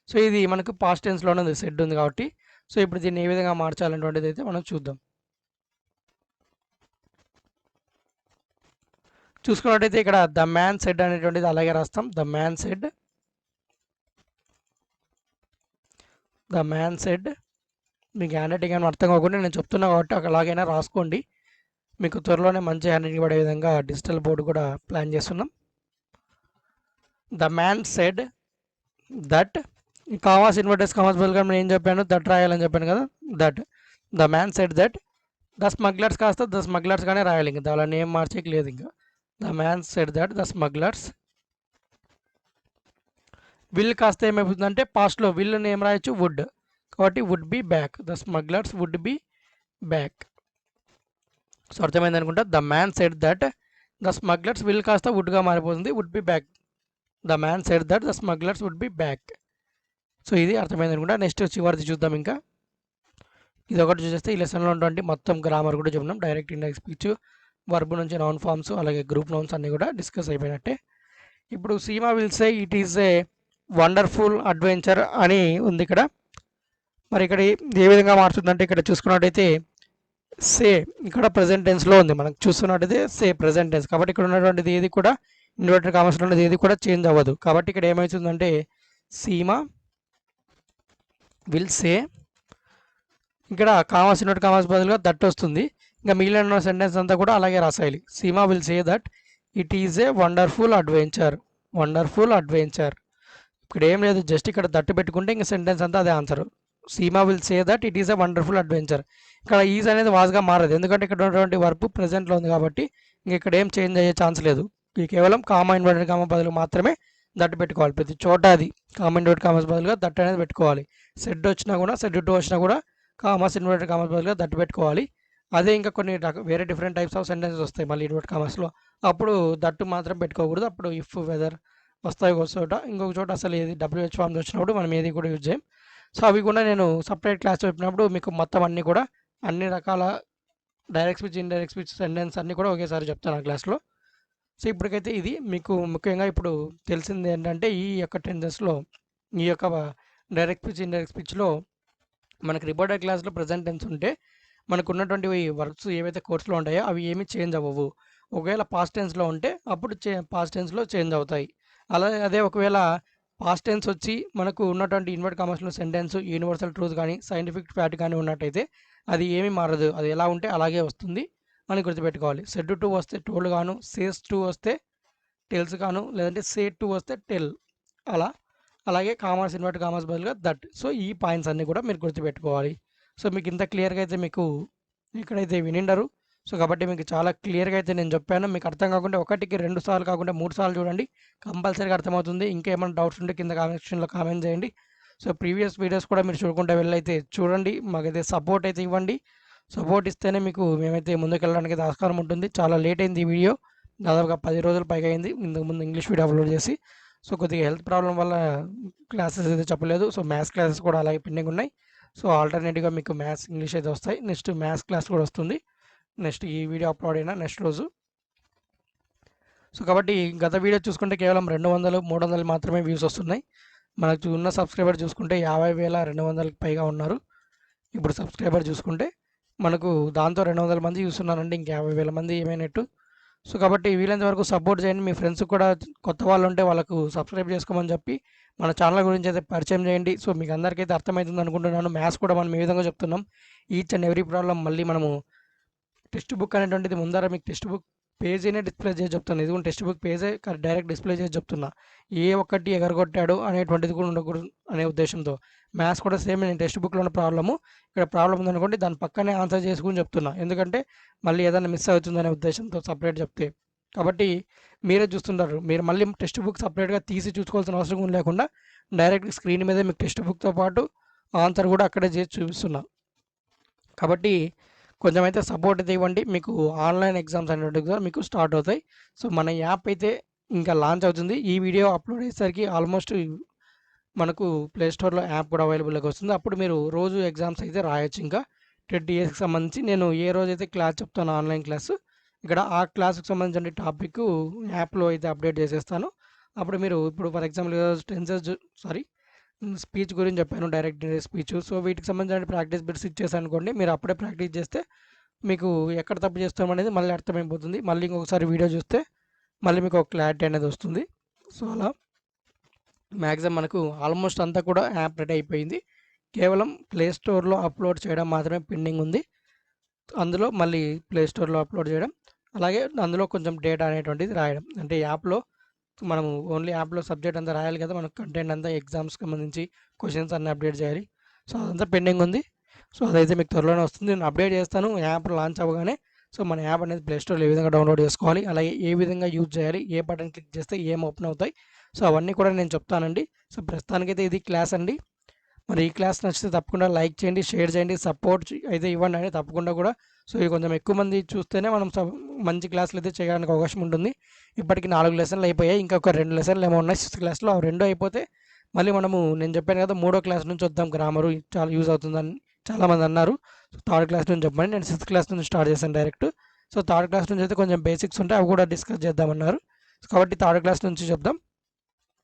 So ఇది మనకు పాస్ట్ టెన్స్లోనే ఉంది, సెడ్ ఉంది కాబట్టి. సో ఇప్పుడు దీన్ని ఏ విధంగా మార్చాలనేటువంటిది అయితే మనం చూద్దాం. చూసుకున్నట్టయితే ఇక్కడ ద మ్యాన్ సెడ్ అనేటువంటిది అలాగే రాస్తాం. ద మ్యాన్ సెడ్ మీకు హ్యాండ్ రైటింగ్ ఏమైనా అర్థం కాకుండా నేను చెప్తున్నా కాబట్టి అలాగైనా రాసుకోండి. మీకు త్వరలోనే మంచి హ్యాండ్ రైటింగ్ పడే విధంగా డిజిటల్ బోర్డు కూడా ప్లాన్ చేస్తున్నాం. The man said that commas inverted commas బదులుగా నేను ఏం చెప్పాను? దట్ రాయాలని చెప్పాను కదా. That the man said that the smugglers కాస్త ద స్మగ్లర్స్గానే రాయాలి. ఇంకా దాని ఏం మార్చేకి లేదు. ఇంకా the man said that the smugglers. Will కాస్త ఏమైపోతుందంటే పాస్ట్లో విల్ని ఏం రాయొచ్చు? వుడ్. కాబట్టి would be back. The smugglers would be back. So అర్థమైంది అనుకుంటా. The man said that the smugglers will కాస్త వుడ్గా మారిపోతుంది. Would be back. The man said that the smugglers would be back. So ఇది అర్థమైంది అనుకుంటా. నెక్స్ట్ చివరిది చూద్దాం. ఇంకా ఇది ఒకటి చూసేస్తే ఈ లెసన్లో ఉన్నటువంటి మొత్తం గ్రామర్ కూడా చెప్పినాం. డైరెక్ట్ ఇండైరెక్ట్ స్పీచ్, వర్బ్ నుంచి నౌన్ ఫార్మ్స్ అలాగే గ్రూప్ నౌన్స్ అన్నీ కూడా డిస్కస్ అయిపోయినట్టే. ఇప్పుడు Seema will say it is a wonderful adventure అని ఉంది ఇక్కడ. మరి ఇక్కడ ఏ విధంగా మారుతుందంటే ఇక్కడ చూసుకున్నట్టయితే సే ఇక్కడ ప్రెజెంట్ టెన్స్లో ఉంది. మనకు చూస్తున్నట్టయితే సే ప్రెజెంట్ టెన్స్ కాబట్టి ఇక్కడ ఉన్నటువంటిది ఏది కూడా ఇన్వర్టెడ్ కామర్స్లో ఉన్నది ఏది కూడా చేంజ్ అవ్వదు. కాబట్టి ఇక్కడ ఏమవుతుందంటే సీమా విల్ సే ఇక్కడ కామర్స్ ఇన్వర్టెడ్ కామర్స్ బదులుగా దట్ వస్తుంది. ఇంకా మిగిలిన సెంటెన్స్ అంతా కూడా అలాగే రాసేయాలి. Seema will say that it is a wonderful adventure. Wonderful adventure ఇక్కడ ఏం లేదు, జస్ట్ ఇక్కడ దట్టు పెట్టుకుంటే ఇంకా సెంటెన్స్ అంతా అదే answer. Seema will say that it is a wonderful adventure. ఇక్కడ ఈజ్ అనేది వాజ్గా మారదు, ఎందుకంటే ఇక్కడ ఉన్నటువంటి వర్బ్ ప్రెజెంట్లో ఉంది కాబట్టి ఇంక ఇక్కడ ఏం చేంజ్ అయ్యే ఛాన్స్ లేదు. కేవలం కామా ఇన్వర్టెడ్ కామా బదులు మాత్రమే దట్టు పెట్టుకోవాలి. ప్రతి చోట అది కామా ఇన్వర్టెడ్ కామర్స్ బదులుగా దట్ అనేది పెట్టుకోవాలి. సెడ్ వచ్చినా కూడా సెడ్ టు వచ్చినా కూడా కామర్స్ ఇన్వర్టెడ్ కామర్స్ బదులుగా దట్టు పెట్టుకోవాలి. అదే ఇంకా కొన్ని వేరే డిఫరెంట్ టైప్స్ ఆఫ్ సెంటెన్సెస్ వస్తాయి మళ్ళీ ఇన్వర్టెడ్ కామర్స్లో, అప్పుడు దట్టు మాత్రం పెట్టుకోకూడదు. అప్పుడు ఇఫ్ వెదర్ వస్తాయి ఒక చోట, ఇంకొక చోట అసలు ఏది డబ్ల్యూహెచ్ ఫార్మ్స్ వచ్చినప్పుడు మనం ఏది కూడా యూజ్ చేయం. సో అవి కూడా నేను సపరేట్ క్లాస్ చెప్పినప్పుడు మీకు మొత్తం అన్నీ కూడా అన్ని రకాల direct speech indirect speech sentence అన్నీ కూడా ఒకేసారి చెప్తాను ఆ క్లాస్లో. సో ఇప్పటికైతే ఇది మీకు ముఖ్యంగా ఇప్పుడు తెలిసింది ఏంటంటే ఈ యొక్క టెన్సెస్లో ఈ యొక్క డైరెక్ట్ స్పీచ్ ఇండైరెక్ట్ స్పీచ్లో మనకి రిపోర్టెడ్ క్లాస్లో ప్రజెంట్ టెన్స్ ఉంటే మనకు ఉన్నటువంటి వర్బ్స్ ఏవైతే కోర్సులో ఉంటాయో అవి ఏమీ చేంజ్ అవ్వవు. ఒకవేళ పాస్ట్ టెన్స్లో ఉంటే అప్పుడు పాస్ట్ టెన్స్లో చేంజ్ అవుతాయి. అదే ఒకవేళ పాస్ట్ టెన్స్ వచ్చి మనకు ఉన్నటువంటి ఇన్వర్ట్ కామర్స్లో సెంటెన్స్ యూనివర్సల్ ట్రూత్ కానీ సైంటిఫిక్ ఫ్యాక్ట్ కానీ ఉన్నట్టయితే అది ఏమీ మారదు, అది ఎలా ఉంటే అలాగే వస్తుంది అని గుర్తుపెట్టుకోవాలి. సెడ్ టు వస్తే టోల్డ్ గాను, సేస్ టు వస్తే టెల్స్ గాను, లేదంటే సే టు వస్తే టెల్ అలా. అలాగే కామర్స్ ఇన్వర్ట్ కామర్స్ బదులుగా దట్. సో ఈ పాయింట్స్ అన్నీ కూడా మీరు గుర్తుపెట్టుకోవాలి. సో మీకు ఇంత క్లియర్గా అయితే మీకు ఇక్కడైతే వినిండరు. సో కాబట్టి మీకు చాలా క్లియర్గా అయితే నేను చెప్పాను. మీకు అర్థం కాకుండా ఒకటికి 2 సార్లు కాకుండా 3 సార్లు చూడండి, కంపల్సరీగా అర్థమవుతుంది. ఇంకేమైనా డౌట్స్ ఉంటే కింద కామెంట్ సెక్షన్లో కామెంట్ చేయండి. సో ప్రీవియస్ వీడియోస్ కూడా మీరు చూడకుండా వెళ్ళైతే చూడండి, మాకైతే సపోర్ట్ అయితే ఇవ్వండి. సపోర్ట్ ఇస్తేనే మీకు మేమైతే ముందుకెళ్ళడానికి అయితే ఆస్కారం ఉంటుంది. చాలా లేట్ అయింది ఈ వీడియో, దాదాపుగా 10 రోజులు పైగా అయింది ఇంతకుముందు ఇంగ్లీష్ వీడియో అప్లోడ్ చేసి. సో కొద్దిగా హెల్త్ ప్రాబ్లం వల్ల క్లాసెస్ అయితే చెప్పలేదు. సో మ్యాథ్స్ క్లాసెస్ కూడా అలాగే పెండింగ్ ఉన్నాయి. సో ఆల్టర్నేటివ్గా మీకు మ్యాథ్స్ ఇంగ్లీష్ అయితే వస్తాయి. నెక్స్ట్ మ్యాథ్స్ క్లాస్ కూడా వస్తుంది నెక్స్ట్ ఈ వీడియో అప్లోడ్ అయినా నెక్స్ట్ రోజు. సో కాబట్టి గత వీడియో చూసుకుంటే కేవలం 200, 300 మాత్రమే వ్యూస్ వస్తున్నాయి. మనకు ఉన్న సబ్స్క్రైబర్ చూసుకుంటే 50,200కి పైగా ఉన్నారు. ఇప్పుడు సబ్స్క్రైబర్ చూసుకుంటే మనకు దాంతో 200 మంది చూస్తున్నారంటే ఇంక 50,000 మంది ఏమైనట్టు. సో కాబట్టి వీలైనంత వరకు సపోర్ట్ చేయండి. మీ ఫ్రెండ్స్ కూడా కొత్త వాళ్ళు ఉంటే వాళ్ళకు సబ్స్క్రైబ్ చేసుకోమని చెప్పి మన ఛానల్ గురించి అయితే పరిచయం చేయండి. సో మీకు అందరికైతే అర్థమవుతుంది అనుకుంటున్నాను. మ్యాథ్స్ కూడా మనం ఏ విధంగా చెప్తున్నాం, ఈచ్ అండ్ ఎవ్రీ ప్రాబ్లం మళ్ళీ మనము టెక్స్ట్ బుక్ అనేటువంటిది ముందర మీకు టెక్స్ట్ బుక్ పేజీనే డిస్ప్లే చేసి చెప్తాను. ఇది కూడా టెక్స్ట్ బుక్ పేజే డైరెక్ట్ డిస్ప్లే చేసి చెప్తున్నా. ఏ ఒక్కటి ఎగరగొట్టాడు అనేటువంటిది కూడా ఉండకూడదు అనే ఉద్దేశంతో. మ్యాథ్స్ కూడా సేమ్ నేను టెక్స్ట్ బుక్లో ఉన్న ప్రాబ్లము ఇక్కడ ప్రాబ్లం ఉందనుకోండి దాని పక్కనే ఆన్సర్ చేసుకుని చెప్తున్నా, ఎందుకంటే మళ్ళీ ఏదైనా మిస్ అవుతుందనే ఉద్దేశంతో సపరేట్ చెప్తే. కాబట్టి మీరే చూస్తుంటారు, మీరు మళ్ళీ టెక్స్ట్ బుక్ సపరేట్గా తీసి చూసుకోవాల్సిన అవసరం లేకుండా డైరెక్ట్ స్క్రీన్ మీదే మీకు టెక్స్ట్ బుక్తో పాటు ఆన్సర్ కూడా అక్కడే చేసి చూపిస్తున్నా. కాబట్టి కొంచెం అయితే సపోర్ట్ అయితే ఇవ్వండి. మీకు ఆన్లైన్ ఎగ్జామ్స్ అనేటివి మీకు స్టార్ట్ అవుతాయి. సో మన యాప్ అయితే ఇంకా లాంచ్ అవుతుంది. ఈ వీడియో అప్లోడ్ అయ్యేసరికి ఆల్మోస్ట్ మనకు ప్లే స్టోర్లో యాప్ కూడా అవైలబుల్గా వస్తుంది. అప్పుడు మీరు రోజు ఎగ్జామ్స్ అయితే రాయొచ్చు. ఇంకా టెట్ డిఎస్కి సంబంధించి నేను ఏ రోజైతే క్లాస్ చెప్తాను ఆన్లైన్ క్లాస్, ఇక్కడ ఆ క్లాస్కి సంబంధించిన టాపిక్ యాప్లో అయితే అప్డేట్ చేసేస్తాను. అప్పుడు మీరు ఇప్పుడు ఫర్ ఎగ్జాంపుల్ స్పీచ్ గురించి చెప్పాను, డైరెక్ట్ స్పీచ్. సో వీటికి సంబంధించిన ప్రాక్టీస్ బిట్స్ ఇచ్చేసాను అనుకోండి, మీరు అప్పుడే ప్రాక్టీస్ చేస్తే మీకు ఎక్కడ తప్పు చేస్తాం అనేది మళ్ళీ అర్థమైపోతుంది. మళ్ళీ ఇంకొకసారి వీడియో చూస్తే మళ్ళీ మీకు ఒక క్లారిటీ అనేది వస్తుంది. సో అలా మ్యాక్సిమం మనకు ఆల్మోస్ట్ అంతా కూడా యాప్ రెడీ అయిపోయింది. కేవలం ప్లే స్టోర్లో అప్లోడ్ చేయడం మాత్రమే పెండింగ్ ఉంది. అందులో మళ్ళీ ప్లే స్టోర్లో అప్లోడ్ చేయడం, అలాగే అందులో కొంచెం డేటా అనేటువంటిది రాయడం. అంటే యాప్లో మనము ఓన్లీ యాప్లో సబ్జెక్ట్ అంతా రాయాలి కదా, మనకు కంటెంట్ అంతా ఎగ్జామ్స్కి సంబంధించి క్వశ్చన్స్ అన్నీ అప్డేట్ చేయాలి. సో అదంతా పెండింగ్ ఉంది. సో అదైతే మీకు త్వరలోనే వస్తుంది, నేను అప్డేట్ చేస్తాను యాప్ లాంచ్ అవ్వగానే. సో మన యాప్ అనేది ప్లే స్టోర్లో ఏ విధంగా డౌన్లోడ్ చేసుకోవాలి, అలాగే ఏ విధంగా యూజ్ చేయాలి, ఏ బటన్ క్లిక్ చేస్తే ఏం ఓపెన్ అవుతాయి, సో అవన్నీ కూడా నేను చెప్తానండి. సో ప్రస్తుతానికైతే ఇది క్లాస్ అండి. మరి ఈ క్లాస్ నచ్చితే తప్పకుండా లైక్ చేయండి, షేర్ చేయండి, సపోర్ట్ అయితే ఇవ్వండి అండి తప్పకుండా కూడా. సో ఇది కొంచెం ఎక్కువ మంది చూస్తేనే మనం మంచి క్లాసులు అయితే చేయడానికి అవకాశం ఉంటుంది. ఇప్పటికి 4 లెసన్లు అయిపోయాయి, ఇంకొక 2 లెసన్లు ఏమో ఉన్నాయి 6th క్లాస్లో. అవి 2 అయిపోతే మళ్ళీ మనము నేను చెప్పాను కదా 3వ క్లాస్ నుంచి వద్దాం, గ్రామరు చాలా యూజ్ అవుతుందని చాలామంది అన్నారు. 3rd క్లాస్ నుంచి చెప్పండి, నేను 6th క్లాస్ నుంచి స్టార్ట్ చేశాను డైరెక్ట్. సో థర్డ్ క్లాస్ నుంచి అయితే కొంచెం బేసిక్స్ ఉంటాయి, అవి కూడా డిస్కస్ చేద్దామన్నారు. కాబట్టి థర్డ్ క్లాస్ నుంచి చెప్దాం.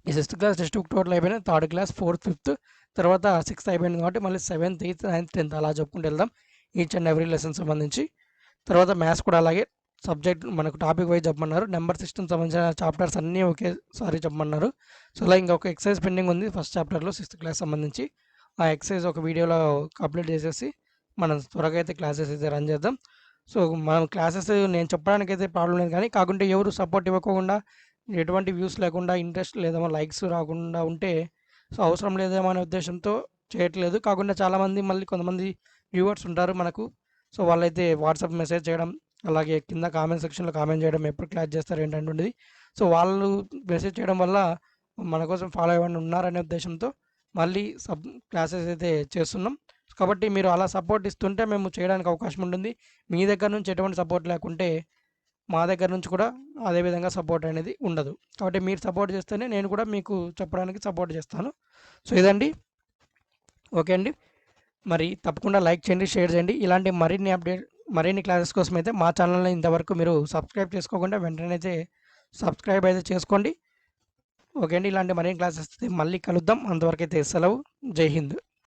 ఈ 6th class text book total అయిపోయినాయి. థర్డ్ క్లాస్, 4th, 5th, తర్వాత 6th అయిపోయింది కాబట్టి మళ్ళీ 7th, 8th, 9th, 10th అలా చెప్పుకుంటూ వెళ్దాం ఈచ్ అండ్ ఎవ్రీ లెసన్ సంబంధించి. తర్వాత మ్యాథ్స్ కూడా అలాగే సబ్జెక్ట్ మనకు టాపిక్ వైజ్ చెప్పమన్నారు. నెంబర్ సిస్టమ్ సంబంధించిన చాప్టర్స్ అన్నీ ఒకేసారి చెప్పమన్నారు. సో అలా ఇంకొక ఎక్సైజ్ పెండింగ్ ఉంది ఫస్ట్ చాప్టర్లో 6th క్లాస్ సంబంధించి. ఆ ఎక్సైజ్ ఒక వీడియోలో కంప్లీట్ చేసేసి మనం త్వరగా అయితే క్లాసెస్ అయితే రన్ చేద్దాం. సో మనం క్లాసెస్ నేను చెప్పడానికి అయితే ప్రాబ్లం లేదు, కానీ కాకుంటే ఎవరు సపోర్ట్ ఇవ్వకుండా, ఎటువంటి వ్యూస్ లేకుండా, ఇంట్రెస్ట్ లేదేమో, లైక్స్ రాకుండా ఉంటే సో అవసరం లేదేమో అనే ఉద్దేశంతో చేయట్లేదు. కాకుండా చాలామంది మళ్ళీ కొంతమంది వ్యూవర్స్ ఉంటారు మనకు. సో వాళ్ళైతే వాట్సాప్ మెసేజ్ చేయడం, అలాగే కింద కామెంట్ సెక్షన్లో కామెంట్ చేయడం, ఎప్పుడు క్లాస్ చేస్తారు ఏంటంటుంది. సో వాళ్ళు మెసేజ్ చేయడం వల్ల మన కోసం ఫాలో అయ్యేవాడిని ఉన్నారనే ఉద్దేశంతో మళ్ళీ క్లాసెస్ అయితే చేస్తున్నాం. కాబట్టి మీరు అలా సపోర్ట్ ఇస్తుంటే మేము చేయడానికి అవకాశం ఉంటుంది. మీ దగ్గర నుంచి ఎటువంటి సపోర్ట్ లేకుంటే మా దగ్గర నుంచి కూడా అదే విధంగా సపోర్ట్ అనేది ఉండదు. కాబట్టి మీరు సపోర్ట్ చేస్తేనే నేను కూడా మీకు చెప్పడానికి సపోర్ట్ చేస్తాను. సో ఇదండి. ఓకే అండి. మరి తప్పకుండా లైక్ చేయండి, షేర్ చేయండి. ఇలాంటి మరిన్ని క్లాసెస్ కోసం అయితే మా ఛానల్ని ఇంతవరకు మీరు సబ్స్క్రైబ్ చేసుకోకుండా వెంటనే అయితే సబ్స్క్రైబ్ అయితే చేసుకోండి. ఓకే అండి. ఇలాంటి మరిన్ని క్లాసెస్ మళ్ళీ కలుద్దాం. అంతవరకు అయితే సెలవు. జై హింద్.